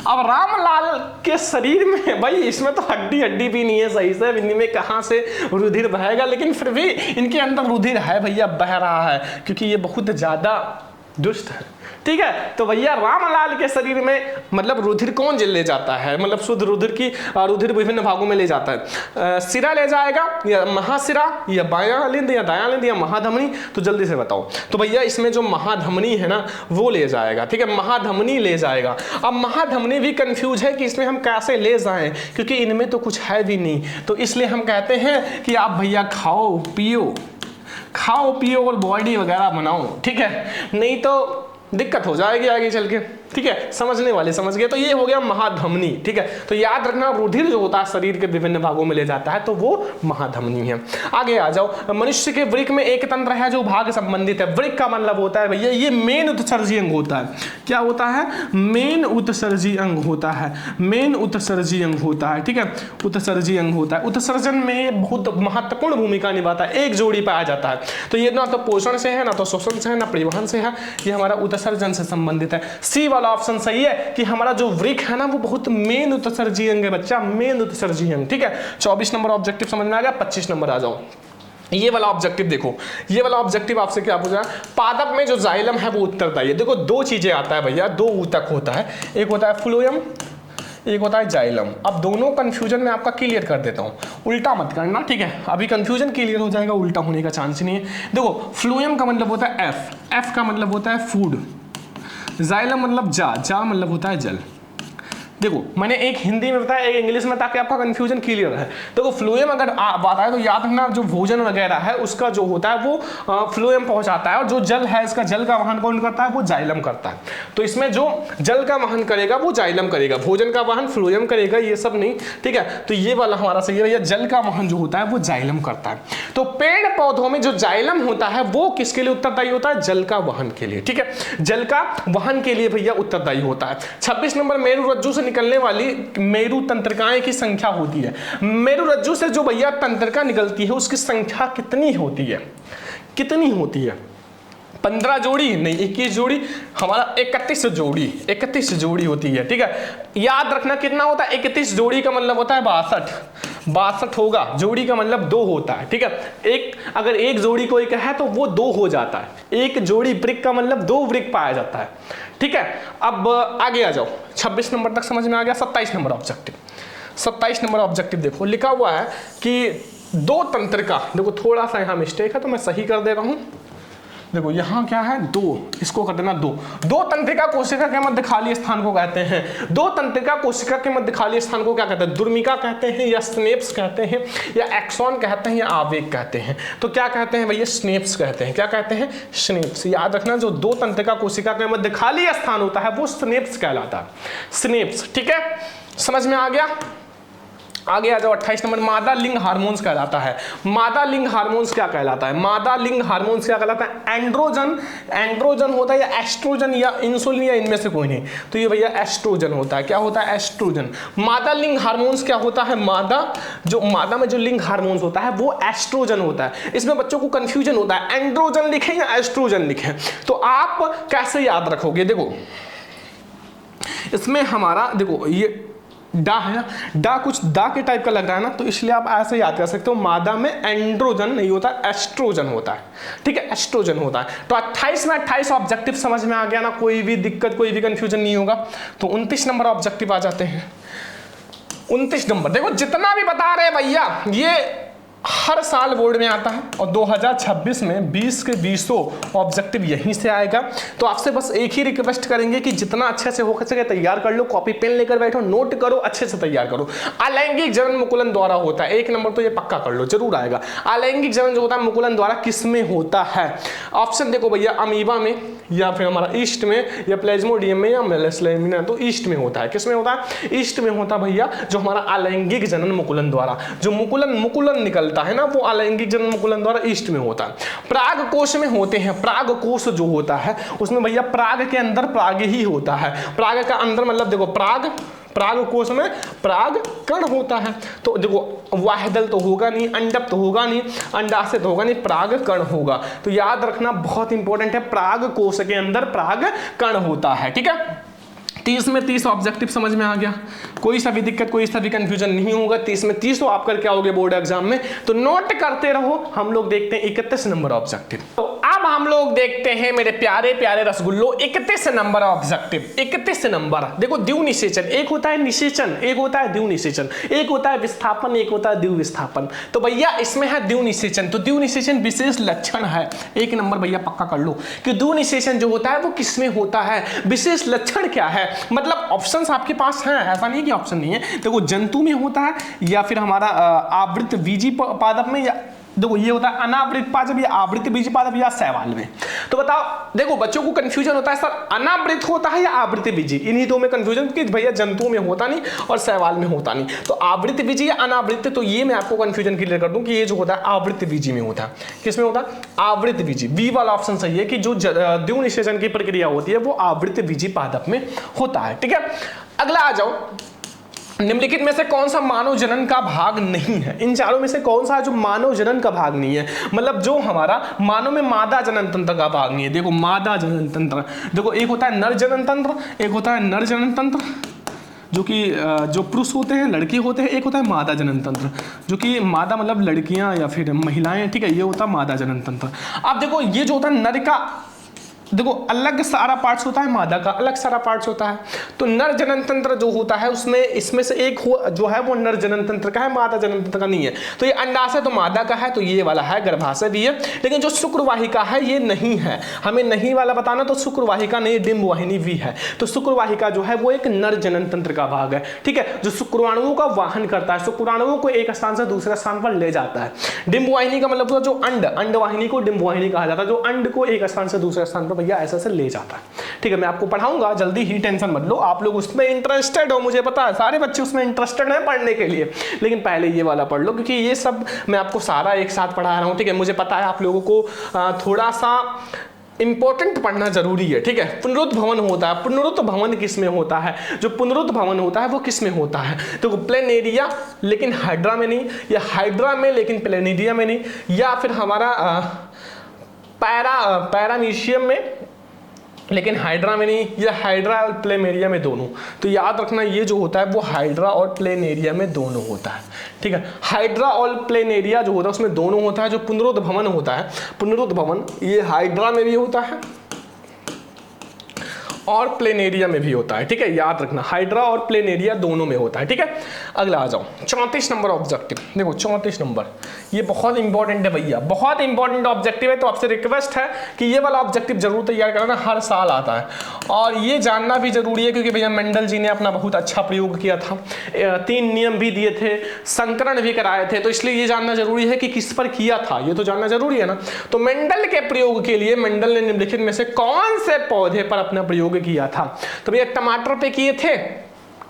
अब रामलाल के शरीर में भाई इसमें तो हड्डी भी नहीं है सही से, इनमें कहाँ से रुधिर बहेगा, लेकिन फिर भी इनके अंदर रुधिर है भैया, बह रहा है, क्योंकि ये बहुत ज्यादा दुष्ट है, ठीक है। तो भैया रामलाल के शरीर में मतलब रुधिर कौन ले जाता है, मतलब शुद्ध रुधिर की रुधिर विभिन्न भागों में ले जाता है। सिरा ले जाएगा या महासिरा या बायां लिंद या दायां लिंद या महाधमनी। तो जल्दी से बताओ। तो भैया इसमें जो महाधमनी है ना वो ले जाएगा, ठीक है, महाधमनी ले जाएगा। अब महाधमनी भी कंफ्यूज है कि इसमें हम कैसे ले जाएं, क्योंकि इनमें तो कुछ है भी नहीं। तो इसलिए हम कहते हैं कि आप भैया खाओ पियो और बॉडी वगैरह बनाओ, ठीक है, नहीं तो दिक्कत हो जाएगी आगे चल के। ठीक है, समझने वाले समझ गए। तो ये हो गया महाधमनी, ठीक है। तो याद रखना रुधिर जो होता है शरीर के विभिन्न भागों में ले जाता है तो वो महाधमनी है। आगे आ जाओ, मनुष्य के वृक्क में एक तंत्र है जो भाग संबंधित है। वृक्क का मतलब होता है भैया ये मेन उत्सर्जी अंग होता है। क्या होता है? मेन उत्सर्जी अंग होता है, मेन उत्सर्जी अंग होता है, ठीक है, उत्सर्जी अंग होता है। उत्सर्जन में बहुत महत्वपूर्ण भूमिका निभाता है, एक जोड़ी पाया जाता है। तो ये ना तो पोषण से है, ना तो शोषण से है, ना परिवहन से है, ये हमारा उत्सर्जन से संबंधित है। सी वाला ऑप्शन सही है कि हमारा जो वृक्क है ना वो बहुत मेन उत्सर्जी अंग है बच्चा, मेन उत्सर्जी अंग, ठीक है। 24 नंबर ऑब्जेक्टिव समझ में आ गया। 25 नंबर आ जाओ, ये वाला ऑब्जेक्टिव देखो, ये वाला ऑब्जेक्टिव आपसे क्या पूछा? पादप में जो जाइलम है वो उत्तरदायी है। देखो दो चीजें आता है भैया, दो ऊतक होता है, एक होता है फ्लोएम, एक होता है जाइलम। अब दोनों कंफ्यूजन में आपका क्लियर कर देता हूं, उल्टा मत करना, ठीक है। अभी कंफ्यूजन क्लियर हो जाएगा, उल्टा होने का चांस नहीं है। देखो फ्लोएम का मतलब होता है एफ, एफ का मतलब होता है फूड, जाइलम मतलब जा, जा मतलब होता है जल। देखो मैंने एक हिंदी में बताया, एक इंग्लिश में, ताकि आपका कंफ्यूजन क्लियर है। देखो फ्लोएम अगर बात आए तो याद रखना जो भोजन वगैरह है उसका जो होता है वो फ्लोएम पहुंचाता है, और जो जल है इसका जल का वहन कौन करता है? वो जाइलम करता है। तो इसमें जो जल का वहन करेगा वो जाइलम करेगा, भोजन का वहन फ्लोएम करेगा, ये सब नहीं, ठीक है। तो ये वाला हमारा सही है भैया, जल का वहन जो होता है वो जाइलम करता है। तो पेड़ पौधों में जो जाइलम होता है वो किसके लिए उत्तरदायी होता है? जल का वहन के लिए, ठीक है, जल का वहन के लिए भैया उत्तरदायी होता है। 26 नंबर, मेरुरज्जु से निकलने वाली मेरु तंत्रिकाएं की संख्या होती है। मेरुरज्जु से जो भैया तंत्रिका निकलती है उसकी संख्या कितनी होती है? कितनी होती है? 15 जोड़ी नहीं, 21 जोड़ी, हमारा 31 जोड़ी, 31 जोड़ी होती है, ठीक है। याद रखना कितना होता है? 31 जोड़ी का मतलब होता है 62, 62 होगा, जोड़ी का मतलब 2 होता है, ठीक है। एक अगर एक जोड़ी कोई का है तो वो 2 हो जाता है, एक जोड़ी वृक्क का मतलब 2 वृक्क पाया जाता है, ठीक है। अब आगे आ जाओ, 26 नंबर तक समझ में आ गया। 27 नंबर ऑब्जेक्टिव, 27 नंबर ऑब्जेक्टिव देखो, लिखा हुआ है कि दो तंत्रिका, देखो थोड़ा सा यहाँ मिस्टेक है तो मैं सही कर दे रहा हूं। देखो यहाँ क्या है? 2, इसको कर देना 2। दो तंत्रिका कोशिका के मध्य खाली स्थान को कहते हैं, दो तंत्रिका कोशिका के मध्य खाली स्थान को क्या कहते हैं? दुर्मिका कहते हैं, या स्नेप्स कहते हैं, या एक्सॉन कहते हैं, या आवेग कहते हैं। तो क्या कहते हैं भैया? स्नेप्स कहते हैं। क्या कहते हैं? स्नेप्स। याद रखना जो दो तंत्रिका कोशिका के मध्य खाली स्थान होता है वो स्नेप्स कहलाता है, स्नेप्स, ठीक है। समझ में आ गया? आगे आ जाओ, 28 नंबर, मादा लिंग हार्मोन्स कहलाता है। मादा लिंग हार्मोन्स क्या कहलाता है? मादा लिंग हार्मोन्स क्या कहलाता है? एंड्रोजन, एंड्रोजन होता है, या एस्ट्रोजन, या इंसुलिन, या इनमें से कोई नहीं। तो ये भैया एस्ट्रोजन होता है। क्या होता है? एस्ट्रोजन। मादा लिंग हार्मोन्स क्या होता है? मादा में जो लिंग हार्मोन्स होता है वो एस्ट्रोजन होता है। इसमें बच्चों को कंफ्यूजन होता है, एंड्रोजन लिखें या एस्ट्रोजन लिखें, तो आप कैसे याद रखोगे? देखो इसमें हमारा, देखो ये डा है ना, डा कुछ डा के टाइप का लग रहा है ना, तो इसलिए आप ऐसे याद कर सकते हो, मादा में एंड्रोजन नहीं होता, एस्ट्रोजन होता है, ठीक है, एस्ट्रोजन होता है। तो 28 में 28 ऑब्जेक्टिव समझ में आ गया ना, कोई भी दिक्कत, कोई भी कंफ्यूजन नहीं होगा। तो 29 नंबर ऑब्जेक्टिव आ जाते हैं। 29 नंबर देखो, जितना भी बता रहे भैया ये हर साल बोर्ड में आता है, और 2026 में 20 के 20 ऑब्जेक्टिव यहीं से आएगा। तो आपसे बस एक ही रिक्वेस्ट करेंगे कि जितना अच्छे से हो सके तैयार कर लो, कॉपी पेन लेकर बैठो, नोट करो, अच्छे से तैयार करो। अलैंगिक जनन मुकुलन द्वारा होता है, 1 नंबर तो ये पक्का कर लो, जरूर आएगा। अलैंगिक जनन जो होता है मुकुलन द्वारा किस में होता है? ऑप्शन देखो भैया, अमीबा में, या फिर हमारा ईस्ट में, या प्लेज्मोडियम में, या मेलेस्लेमिना। तो ईस्ट में होता है। किस में होता है? ईस्ट में होता है भैया, जो हमारा अलैंगिक जनन मुकुलन द्वारा जो मुकुलन निकलता है ना, वो अलैंगिक जनन मुकुलन द्वारा ईस्ट में होता है। प्राग कोश में होते हैं। प्राग कोश जो होता है उसमें भैया प्राग के अंदर प्राग ही होता है। प्राग का अंदर मतलब देखो, प्राग कोश में प्राग कण होता है। तो देखो वाहिदल तो होगा नहीं, अंडप तो होगा नहीं, अंडाशय तो होगा नहीं, प्राग कण होगा। तो याद रखना बहुत इंपॉर्टेंट है, प्राग कोश के अंदर प्राग कण होता है, ठीक है। 30 में 30 ऑब्जेक्टिव समझ में आ गया, कोई सा भी दिक्कत, कोई सा भी कंफ्यूजन नहीं होगा। 30 में 30 तो आप करके आओगे बोर्ड एग्जाम में, तो नोट करते रहो। हम लोग देखते हैं 31 नंबर ऑब्जेक्टिव। तो अब हम लोग देखते हैं मेरे प्यारे प्यारे रसगुल्लो 31 नंबर ऑब्जेक्टिव। 31 नंबर देखो, द्विव निषेचन, एक होता है निषेचन, एक होता है द्विव निषेचन, एक होता है विस्थापन, एक होता है द्विव विस्थापन। तो भैया इसमें है द्विव निषेचन। तो द्विव निषेचन विशेष लक्षण है, 1 नंबर भैया पक्का कर लो कि द्विव निषेचन जो होता है वो किसमें होता है, विशेष लक्षण क्या है। मतलब ऑप्शंस आपके पास हैं, ऐसा नहीं कि ऑप्शन नहीं है। देखो जंतु में होता है, या फिर हमारा आवृत बीजी पादप में, या देखो ये होता है अनावृत पादप या आवृत बीज पादप या शैवाल में। तो बताओ, देखो बच्चों को कंफ्यूजन होता है सर अनावृत होता है या आवृत बीजी, इन्हीं दो में कंफ्यूजन कि भैया जंतुओं में होता नहीं और शैवाल में होता नहीं। तो आवृत बीजी या अनावृत, तो ये मैं आपको कंफ्यूजन क्लियर कर दूं कि ये जो होता है आवृत बीजी में होता है। किसमें होता है? आवृत बीजी। बी वाला ऑप्शन सही है कि जो द्विगुण निषेचन की प्रक्रिया होती है वो आवृत बीजी पादप में होता है। ठीक है, अगला आ जाओ, निम्नलिखित में से कौन सा मानव जनन का भाग नहीं है? इन चारों में से कौन सा जो मानव जनन का भाग नहीं है, मतलब जो हमारा मानव में मादा जनन तंत्र का भाग नहीं है। देखो मादा जनन तंत्र, देखो एक होता है नर जनन तंत्र, एक होता है नर जनन तंत्र जो कि जो पुरुष होते हैं लड़के होते हैं, एक होता है मादा जनन तंत्र जो कि मादा मतलब लड़कियां या फिर महिलाएं। ठीक है, ये होता है मादा जनन तंत्र। अब देखो ये जो होता है नर का, देखो अलग सारा पार्ट्स होता है, मादा का अलग सारा पार्ट्स होता है। तो नर जनन तंत्र जो होता है उसमें इसमें से एक जो है वो नर जनन तंत्र का है, मादा जनन तंत्र का नहीं है। तो ये अंडाशय तो मादा का है, तो ये वाला है, गर्भाशय भी है। लेकिन जो शुक्रवाहिका है ये नहीं है, हमें नहीं वाला बताना, तो शुक्रवाहिका नहीं, डिंबवाहिनी भी है। तो शुक्रवाहिका जो है वो एक नर जनन तंत्र का भाग है। ठीक है, जो शुक्राणुओं का वाहन करता है, शुक्राणुओं को एक स्थान से दूसरे स्थान पर ले जाता है। डिंबवाहिनी का मतलब जो अंडवाहिनी को डिंबवाहिनी कहा जाता है, जो अंड को एक स्थान से दूसरे स्थान पर भैया ऐसा से ले जाता है। ठीक है, मैं आपको पढ़ाऊंगा जल्दी ही, टेंशन मत लो। आप लोग उसमें इंटरेस्टेड हो, मुझे पता है सारे बच्चे उसमें इंटरेस्टेड हैं पढ़ने के लिए, लेकिन पहले ये वाला पढ़ लो क्योंकि ये सब मैं आपको सारा एक साथ पढ़ा रहा हूं। ठीक है, मुझे पता है आप लोगों को थोड़ा सा इंपॉर्टेंट पढ़ना जरूरी है। ठीक है, पुनरुत्थ भवन होता है, पुनरुत्थ भवन किस में होता है? जो पुनरुत्थ भवन होता है वो किस में होता है? तो प्लेनेरिया लेकिन हाइड्रा में नहीं, या हाइड्रा में लेकिन प्लेनेरिया में नहीं, या फिर हमारा पैरामीशियम में लेकिन हाइड्रा में नहीं, या हाइड्रा और प्लेमेरिया में दोनों। तो याद रखना ये जो होता है वो हाइड्रा और प्लेनेरिया में दोनों होता है। ठीक है, हाइड्रा और प्लेनेरिया जो होता है उसमें दोनों होता है। जो पुनरुत्थ भवन होता है, पुनरुत्थ भवन ये हाइड्रा में भी होता है और प्लेनेरिया में भी होता है। ठीक है, याद रखना हाइड्रा और प्लेनेरिया दोनों में होता है। ठीक है, अगला आ जाओ 34 नंबर ऑब्जेक्टिव। देखो 34 नंबर ये बहुत इंपॉर्टेंट है भैया, बहुत इंपॉर्टेंट ऑब्जेक्टिव है। तो आपसे रिक्वेस्ट है कि ये वाला ऑब्जेक्टिव जरूर तैयार करना, हर साल आता है और ये जानना भी जरूरी है क्योंकि भैया मेंडल जी ने अपना बहुत अच्छा प्रयोग किया था, 3 नियम भी दिए थे, संकरण भी कराए थे, तो इसलिए ये जानना जरूरी है कि किस पर किया था, ये तो जानना जरूरी है ना। तो मेंडल के प्रयोग के लिए मेंडल ने निम्नलिखित में से कौन से पौधे पर अपना प्रयोग किया था? तो भैया टमाटर पे किए थे,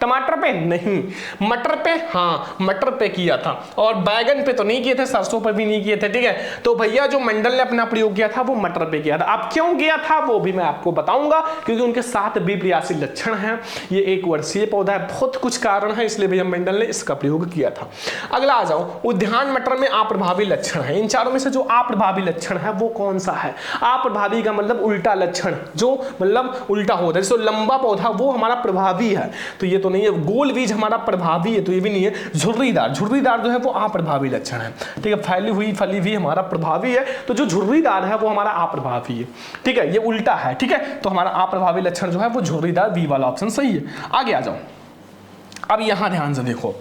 टमाटर पे नहीं, मटर पे, हाँ मटर पे किया था, और बैगन पे तो नहीं किए थे, सरसों पर भी नहीं किए थे। ठीक है, तो भैया जो मंडल ने अपना प्रयोग किया था वो मटर पे किया था। अब क्यों किया था वो भी मैं आपको बताऊंगा, क्योंकि उनके 7 द्विप्रियासी लक्षण हैं, ये 1 वर्षीय पौधा है, बहुत कुछ कारण है, इसलिए भैया मंडल ने इसका प्रयोग किया था। अगला आ जाओ, उद्यान मटर में अप्रभावी लक्षण है। इन चारों में से जो अप्रभावी लक्षण है वो कौन सा है? अप्रभावी का मतलब उल्टा लक्षण, जो मतलब उल्टा होता है। जैसे लंबा पौधा वो हमारा प्रभावी है, तो ये तो नहीं है। गोल बीज हमारा प्रभावी है, तो ये भी नहीं है। झुर्रीदार, झुर्रीदार जो है वो अप्रभावी लक्षण है। ठीक है, फैली हुई फली हुई हमारा प्रभावी है, तो जो झुर्रीदार है वो हमारा अप्रभावी है। ठीक है, ये उल्टा है। ठीक है, तो हमारा अप्रभावी लक्षण जो है वो झुर्रीदार, बी वाला ऑप्शन सही है। आगे आ जाओ, अब यहां ध्यान से देखो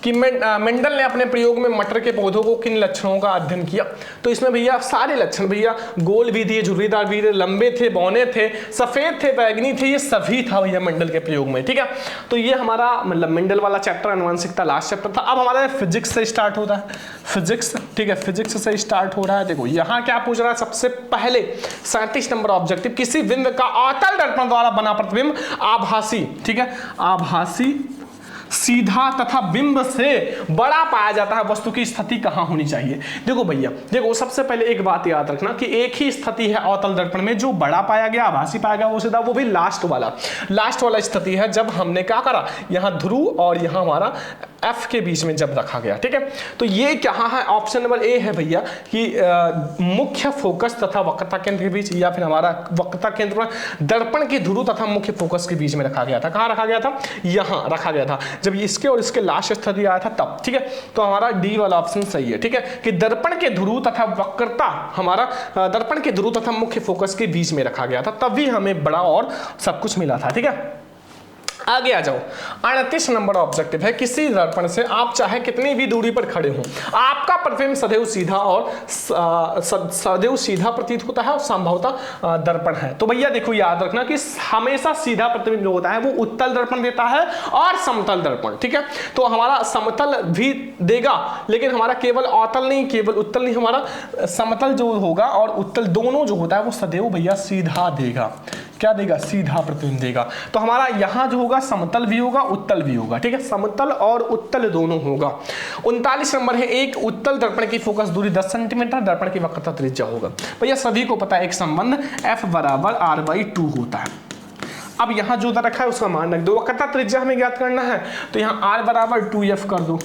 कि मेंडल ने अपने प्रयोग में मटर के पौधों को किन लक्षणों का अध्ययन किया। तो इसमें भैया सारे लक्षण, भैया गोल भी दिए, झुर्रीदार भी थे, लंबे थे, बौने थे, सफेद थे, बैगनी थे, ये सभी था भैया मेंडल के प्रयोग में। ठीक है, तो ये हमारा मतलब मेंडल वाला चैप्टर आनुवंशिकता लास्ट चैप्टर था। अब हमारा फिजिक्स से स्टार्ट होता है, फिजिक्स। ठीक है, फिजिक्स से स्टार्ट हो रहा है। देखो यहाँ क्या पूछ रहा है, सबसे पहले 37 नंबर ऑब्जेक्टिव, किसी बिंब का अवतल दर्पण द्वारा बना प्रतिबिंब आभासी, ठीक है, आभासी, सीधा तथा बिंब से बड़ा पाया जाता है, वस्तु की स्थिति कहां होनी चाहिए? देखो भैया, देखो सबसे पहले एक बात याद रखना कि एक ही स्थिति है अवतल दर्पण में, जो बड़ा पाया गया, आभासी पाया गया, वो सीधा, वो भी लास्ट वाला स्थिति है, जब हमने क्या करा, यहां ध्रुव और यहां हमारा F के बीच में जब रखा गया। ठीक है, तो ये क्या है? ऑप्शन नंबर ए है भैया कि मुख्य फोकस तथा वक्रता केंद्र के बीच, या फिर हमारा वक्रता केंद्र दर्पण के ध्रुव तथा मुख्य फोकस के बीच में रखा गया था। कहां रखा गया था? यहां रखा गया था, जब इसके और इसके लास्ट स्थिति आया था तब। ठीक है, तो हमारा डी वाला ऑप्शन सही है। ठीक है, कि दर्पण के ध्रुव तथा वक्रता, हमारा दर्पण के ध्रुव तथा मुख्य फोकस के बीच में रखा गया था, तभी हमें बड़ा और सब कुछ मिला था। ठीक है, आगे आ जाओ। 38 नंबर ऑब्जेक्टिव है, किसी दर्पण से आप चाहे कितनी भी दूरी पर खड़े हो, आपका प्रतिबिंब सदैव सीधा और सदैव सीधा प्रतीत होता है और संभवतः दर्पण है। तो भैया देखो याद रखना कि हमेशा सीधा प्रतिबिंब जो होता है वो उत्तल दर्पण देता है और समतल दर्पण, ठीक है। तो हमारा समतल भी देगा, लेकिन हमारा केवल अवतल नहीं, केवल उत्तल नहीं, हमारा समतल जो होगा और उत्तल दोनों जो होता है वो सदैव भैया सीधा देगा। क्या देगा? सीधा प्रतिबिंब देगा। तो हमारा यहां जो होगा समतल भी होगा उत्तल भी होगा, ठीक है, समतल और उत्तल दोनों होगा। 39 नंबर है, एक उत्तल दर्पण की फोकस दूरी 10 सेंटीमीटर, दर्पण की वक्रता त्रिज्या होगा। भैया सभी को पता है एक संबंध F बराबर R/2 होता है। अब यहां जो रखा है उसका मान रख दो, वक्रता त्रिज्या हमें ज्ञात करना है, तो यहां R बराबर 2F कर दो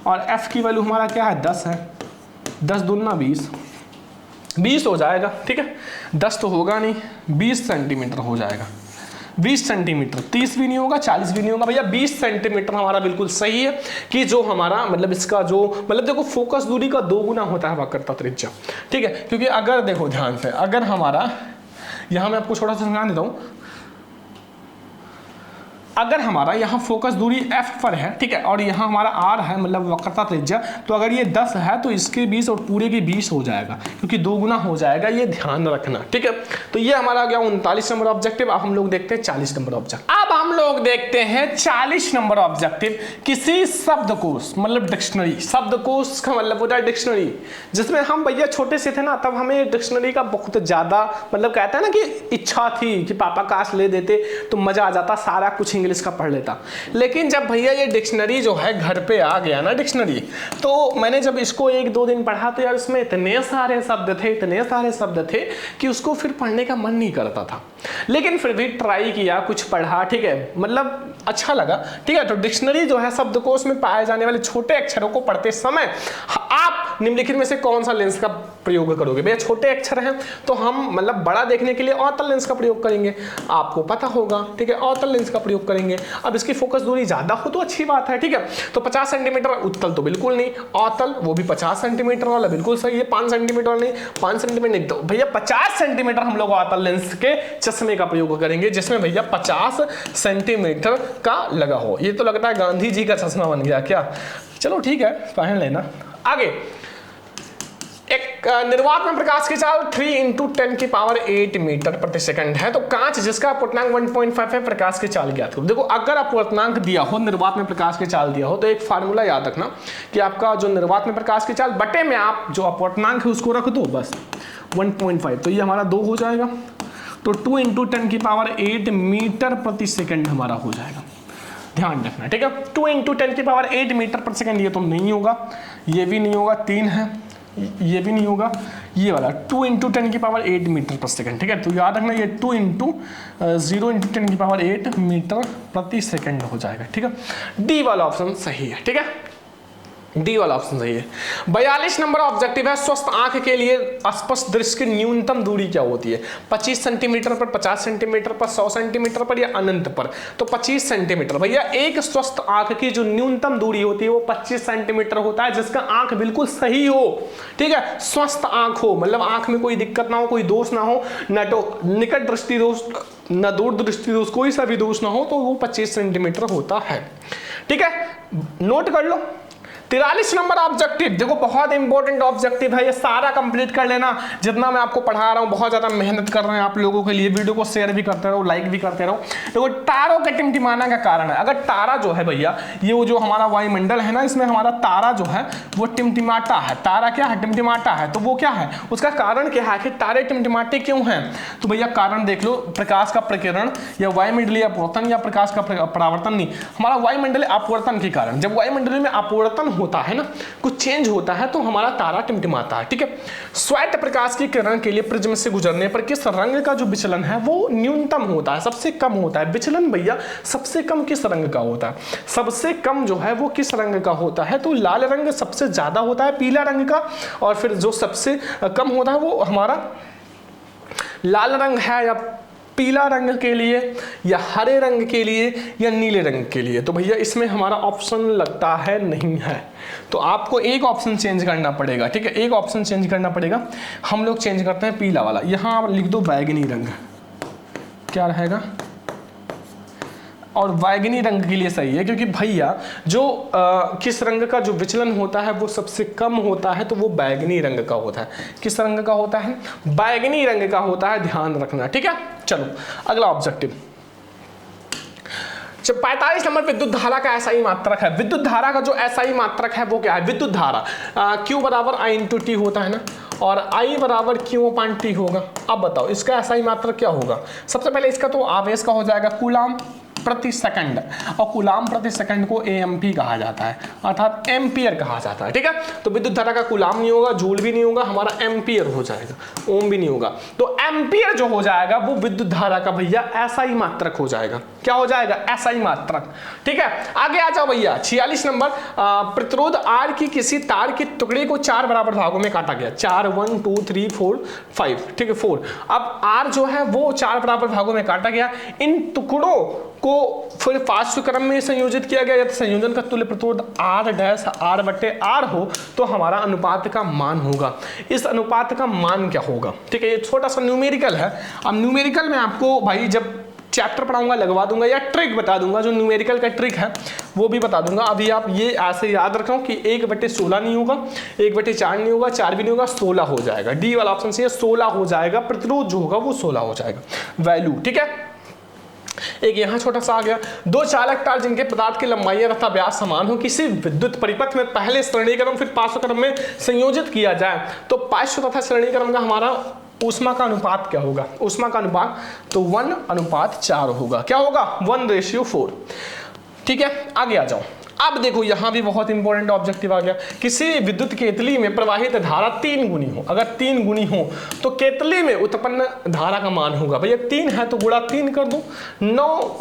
और F की वैल्यू हमारा क्या है? 10 है, 10 दूना 20 हो जाएगा, ठीक है। 10 तो होगा नहीं, 20 सेंटीमीटर हो जाएगा। 20 सेंटीमीटर, 30 भी नहीं होगा, 40 भी नहीं होगा भैया, 20 सेंटीमीटर हमारा बिल्कुल सही है कि जो हमारा मतलब इसका जो मतलब देखो फोकस दूरी का 2 गुना होता है वक्रता त्रिज्या, ठीक है। क्योंकि अगर देखो ध्यान से, अगर हमारा यहां मैं आपको थोड़ा सा समझा देता हूं, अगर हमारा यहाँ फोकस दूरी F पर है, ठीक है, और यहाँ हमारा R है मतलब वक्रता त्रिज्या, तो अगर ये 10 है तो इसके 20 और पूरे के 20 हो जाएगा, क्योंकि 2 गुना हो जाएगा, ये ध्यान रखना, ठीक है। तो ये हमारा गया 39 नंबर ऑब्जेक्टिव। अब हम लोग देखते हैं 40 नंबर ऑब्जेक्टिव। अब हम लोग देखते हैं 40 नंबर ऑब्जेक्टिव, किसी शब्दकोश मतलब डिक्शनरी, शब्दकोश का मतलब होता है डिक्शनरी, जिसमें हम भैया छोटे से थे ना तब हमें डिक्शनरी का बहुत ज्यादा मतलब कहते हैं ना कि इच्छा थी कि पापा काश ले देते तो मजा आ जाता, सारा कुछ इंग्लिश का पढ़ लेता। लेकिन जब भैया ये डिक्शनरी जो है घर पे आ गया ना डिक्शनरी, तो मैंने जब इसको 1-2 दिन पढ़ा तो यार इसमें इतने सारे शब्द थे कि उसको फिर पढ़ने का मन नहीं करता था, लेकिन फिर भी ट्राई किया, कुछ पढ़ा, ठीक है, मतलब अच्छा लगा, ठीक है। तो डिक्शनरी जो है शब्दकोश में पाए जाने वाले छोटे अक्षरों को पढ़ते समय आप निम्नलिखित में से कौन सा लेंस का प्रयोग करोगे? भैया छोटे अक्षर हैं तो हम मतलब बड़ा देखने के लिए अवतल लेंस का प्रयोग करेंगे, आपको पता होगा, ठीक है, अवतल लेंस का प्रयोग करेंगे। अब इसकी फोकस दूरी ज्यादा हो तो अच्छी बात है, ठीक है। तो 50 सेंटीमीटर उत्तल तो बिल्कुल नहीं, अवतल वो भी 50 सेंटीमीटर वाला बिल्कुल सही है, 5 सेंटीमीटर नहीं, 5 सेंटीमीटर नहीं, तो भैया 50 सेंटीमीटर हम लोग अवतल लेंस के चश्मे का प्रयोग करेंगे, जिसमें भैया 50 सेंटीमीटर का लगा हो। ये तो लगता है गांधी जी का चश्मा बन गया क्या? चलो ठीक है, पहन लेना। आगे एक निर्वात में प्रकाश की चाल 3×10⁸ मीटर प्रति सेकंड है। तो कांच जिसका अपवर्तनांक 1.5 है, प्रकाश की चाल ज्ञात करो। देखो अगर अपवर्तनांक दिया हो, निर्वात में प्रकाश की चाल दिया हो, तो एक फार्मूला याद रखना कि आपका जो निर्वात में प्रकाश की चाल बटे में आप जो अपवर्तनांक है उसको रख दो, बस 1.5, तो ये हमारा 2 हो जाएगा। तो 2×10⁸ मीटर प्रति सेकंड हमारा हो जाएगा, ध्यान रखना, ठीक है। 2×10⁸ मीटर प्रति सेकंड ये तो नहीं होगा, ये भी नहीं होगा, 3 है, ये भी नहीं होगा, ये वाला 2×10⁸ मीटर प्रति सेकंड, ठीक है। तो याद रखना ये 2×0×10⁸ मीटर प्रति सेकंड हो जाएगा, ठीक है। डी वाला ऑप्शन सही है, ठीक है, डी वाला ऑप्शन सही है। 42 नंबर ऑब्जेक्टिव है, स्वस्थ आंख के लिए स्पष्ट दृश्य की न्यूनतम दूरी क्या होती है? 25 सेंटीमीटर पर, 50 सेंटीमीटर पर, 100 सेंटीमीटर पर या अनंत पर? तो 25 सेंटीमीटर। भैया एक स्वस्थ आंख की जो न्यूनतम दूरी होती है वो 25 सेंटीमीटर होता है, जिसका आंख बिल्कुल सही हो, ठीक है, स्वस्थ आंख हो, मतलब आंख में कोई दिक्कत ना हो, कोई दोष ना हो, न तो निकट दृष्टि दोष न दूर दृष्टि दोष, कोई सा भी दोष ना हो, तो वो 25 सेंटीमीटर होता है, ठीक है, नोट कर लो। 43 नंबर ऑब्जेक्टिव, देखो बहुत इंपॉर्टेंट ऑब्जेक्टिव है, ये सारा कंप्लीट कर लेना, जितना मैं आपको पढ़ा रहा हूँ, बहुत ज्यादा मेहनत कर रहे हैं आप लोगों के लिए, वीडियो को शेयर भी करते रहो, लाइक भी करते रहो। देखो तारों के टिमटिमाना का कारण है, अगर तारा जो है भैया ये वो जो हमारा वायुमंडल है ना, इसमें हमारा तारा जो है वो टिमटिमाता है। तारा क्या है? टिमटिमाता है। तो वो क्या है, उसका कारण क्या है कि तारे टिमटिमाते क्यों हैं? तो भैया कारण देख लो, प्रकाश का प्रकीर्णन या वायुमंडलीय अपवर्तन या प्रकाश का परावर्तन नहीं, हमारा वायुमंडलीय अपवर्तन के कारण। जब वायुमंडल में अपवर्तन होता है ना, कुछ चेंज होता है, तो हमारा तारा टिमटिमाता है, ठीक है। श्वेत प्रकाश की किरण के लिए प्रिज्म से गुजरने पर किस रंग का जो विचलन है वो न्यूनतम होता है, सबसे कम होता है? विचलन भैया सबसे कम किस रंग का होता है? सबसे कम जो है वो किस रंग का होता है? तो लाल रंग सबसे ज्यादा होता है, पीला रंग का, और फिर जो सबसे कम होता है वो हमारा लाल रंग है, या पीला रंग के लिए, या हरे रंग के लिए, या नीले रंग के लिए? तो भैया इसमें हमारा ऑप्शन लगता है नहीं है, तो आपको एक ऑप्शन चेंज करना पड़ेगा, ठीक है, एक ऑप्शन चेंज करना पड़ेगा। हम लोग चेंज करते हैं पीला वाला, यहां आप लिख दो बैगनी रंग, क्या रहेगा? और बैगनी रंग के लिए सही है, क्योंकि भैया जो किस रंग का जो विचलन होता है वो सबसे कम होता है, तो वो बैगनी रंग का होता है। किस रंग का होता है? बैगनी रंग का होता है, ध्यान रखना, ठीक है। चलो अगला ऑब्जेक्टिव, 45 नंबर विद्युत धारा का एसआई मात्रक है। विद्युत धारा का जो एसआई मात्रक है वो क्या है? विद्युत धारा Q बराबर I इंटू टी होता है ना, और I बराबर Q अपान टी होगा। अब बताओ इसका एसआई मात्रक क्या होगा? सबसे पहले इसका तो आवेश का हो जाएगा कूलाम प्रति सेकंड, और कूलाम प्रति सेकंड को एएमपी कहा जाता है, अर्थात एम्पियर कहा जाता है, ठीक है। तो विद्युत धारा का कूलाम नहीं होगा, जूल भी नहीं होगा, हमारा एम्पियर हो जाएगा, ओम भी नहीं होगा। तो एम्पियर जो हो जाएगा वो विद्युत धारा का भैया एसआई मात्रक हो जाएगा। क्या हो जाएगा? एसआई मात्रक, ठीक है। आगे आ जाओ भैया, 46 नंबर, प्रतिरोध आर की किसी तार के टुकड़े को 4 बराबर भागों में काटा गया। 4 1 2 3 4 5, ठीक है, 4। अब आर जो है वो 4 बराबर भागों में काटा गया। इन टुकड़ों को फिर पार्श्व क्रम में संयोजित किया गया। यदि संयोजन का तुल्य प्रतिरोध R डैश R बटे R हो तो हमारा अनुपात का मान होगा। इस अनुपात का मान क्या होगा? ठीक है, ये छोटा सा न्यूमेरिकल है। अब न्यूमेरिकल में आपको भाई जब चैप्टर पढ़ाऊंगा लगवा दूंगा, या ट्रिक बता दूंगा, जो न्यूमेरिकल का ट्रिक है वो भी बता दूंगा। अभी आप ये ऐसे याद रखो कि 1/16 नहीं होगा, 1/4 नहीं होगा, 4 भी नहीं होगा, 16 हो जाएगा। डी वाला ऑप्शन से 16 हो जाएगा, प्रतिरोध जो होगा वो 16 हो जाएगा वैल्यू, ठीक है। एक यहाँ छोटा सा आ गया, दो चालक तार जिनके पदार्थ की लंबाइयां तथा व्यास समान हो, किसी विद्युत परिपथ में पहले श्रेणीक्रम फिर पार्श्व क्रम में संयोजित किया जाए तो पार्श्व तथा श्रेणीक्रम का हमारा ऊष्मा का अनुपात क्या होगा? ऊष्मा का अनुपात तो 1:4 होगा। क्या होगा? 1:4, ठीक है। आगे आ जाओ, अब देखो यहां भी बहुत इंपॉर्टेंट ऑब्जेक्टिव आ गया। किसी विद्युत केतली में प्रवाहित धारा 3 गुनी हो, अगर 3 गुनी हो तो केतली में उत्पन्न धारा का मान होगा। भैया 3 है तो गुणा 3 कर दो, 9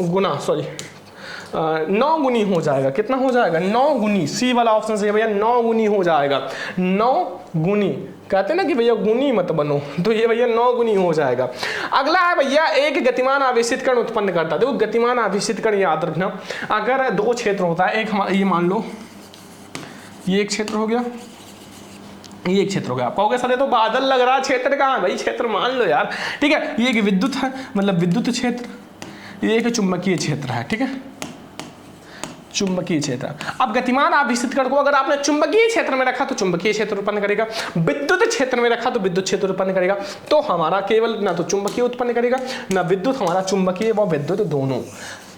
गुनी हो जाएगा। कितना हो जाएगा? 9 गुनी। सी वाला ऑप्शन से भैया 9 गुनी हो जाएगा। 9 गुनी, कहते हैं ना कि भैया गुनी मत बनो, तो ये भैया 9 गुनी हो जाएगा। अगला है भैया, एक गतिमान आवेशित कण उत्पन्न करता है। देखो गतिमान आवेशित कण याद रखना, अगर 2 क्षेत्र होता है, एक हमारा ये मान लो ये एक क्षेत्र हो गया, ये एक क्षेत्र हो गया। आप कहोगे सर ये तो बादल लग रहा है, क्षेत्र कहाँ है? भाई क्षेत्र मान लो यार, ठीक है। ये एक विद्युत है, मतलब विद्युत क्षेत्र, ये एक चुंबकीय क्षेत्र है, ठीक है, चुंबकीय क्षेत्र। अब गतिमान आवेशित कण को अगर आपने चुंबकीय क्षेत्र में रखा तो चुंबकीय क्षेत्र उत्पन्न करेगा, विद्युत क्षेत्र में रखा तो विद्युत क्षेत्र उत्पन्न करेगा। तो हमारा केवल ना तो चुंबकीय उत्पन्न करेगा ना विद्युत, हमारा चुंबकीय व विद्युत दोनों।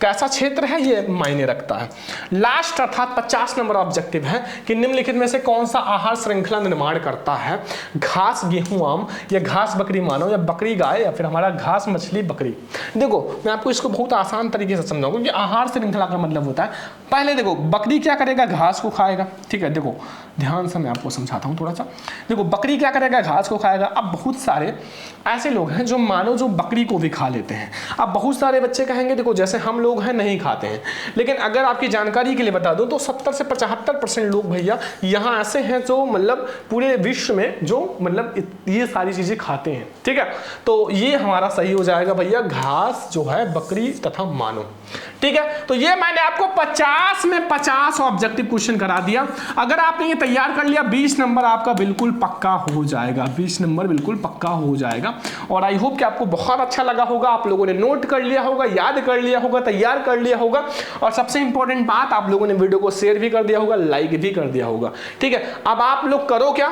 कैसा क्षेत्र है ये मायने रखता है। लास्ट अर्थात 50 नंबर ऑब्जेक्टिव है कि निम्नलिखित में से कौन सा आहार श्रृंखला निर्माण करता है? घास गेहूं आम, या घास बकरी मानव, या बकरी गाय, या फिर हमारा घास मछली बकरी। देखो मैं आपको इसको बहुत आसान तरीके से समझाऊंगा, क्योंकि आहार श्रृंखला का मतलब होता है, पहले देखो बकरी क्या करेगा? घास को खाएगा, ठीक है। देखो ध्यान से मैं आपको समझाता हूँ थोड़ा सा। देखो बकरी क्या करेगा? घास को खाएगा। अब बहुत सारे ऐसे लोग हैं जो मानो जो बकरी को भी खा लेते हैं। अब बहुत सारे बच्चे कहेंगे देखो जैसे हम लोग हैं नहीं खाते हैं, लेकिन अगर आपकी जानकारी के लिए बता दूं तो 70 से 75% लोग भैया यहाँ ऐसे हैं जो मतलब पूरे विश्व में जो मतलब ये सारी चीजें खाते हैं, ठीक है। तो ये हमारा सही हो जाएगा भैया, घास जो है बकरी तथा मानव, ठीक है। तो ये मैंने आपको 50 में 50 ऑब्जेक्टिव क्वेश्चन करा दिया। अगर आपने ये तैयार कर लिया 20 नंबर आपका बिल्कुल पक्का हो जाएगा, 20 नंबर बिल्कुल पक्का हो जाएगा। और आई होप कि आपको बहुत अच्छा लगा होगा, आप लोगों ने नोट कर लिया होगा, याद कर लिया होगा, तैयार कर लिया होगा, और सबसे इंपॉर्टेंट बात आप लोगों ने वीडियो को शेयर भी कर दिया होगा, लाइक भी कर दिया होगा, ठीक है। अब आप लोग करो क्या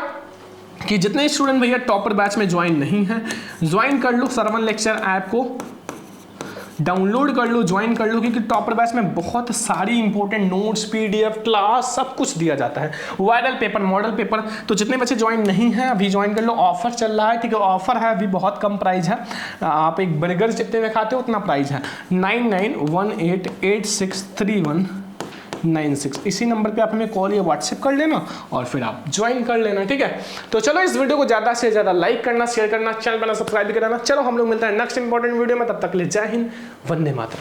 कि जितने स्टूडेंट भैया टॉपर बैच में ज्वाइन नहीं है, ज्वाइन कर लो, सरवन लेक्चर ऐप को डाउनलोड कर लो, ज्वाइन कर लो, क्योंकि टॉपर बैच में बहुत सारी इंपॉर्टेंट नोट्स, पीडीएफ, क्लास सब कुछ दिया जाता है, वायरल पेपर, मॉडल पेपर। तो जितने बच्चे ज्वाइन नहीं हैं अभी ज्वाइन कर लो, ऑफर चल रहा है, ठीक है। ऑफर है अभी, बहुत कम प्राइस है, आप एक बर्गर जितने में खाते हो उतना प्राइस है, 9918863196। इसी नंबर पे आप हमें कॉल या व्हाट्सएप कर लेना और फिर आप ज्वाइन कर लेना, ठीक है। तो चलो इस वीडियो को ज़्यादा से ज़्यादा लाइक करना, शेयर करना, चैनल बना सब्सक्राइब भी करना। चलो हम लोग मिलते हैं नेक्स्ट इंपॉर्टेंट वीडियो में, तब तक के लिए जय हिंद, वंदे मातरम।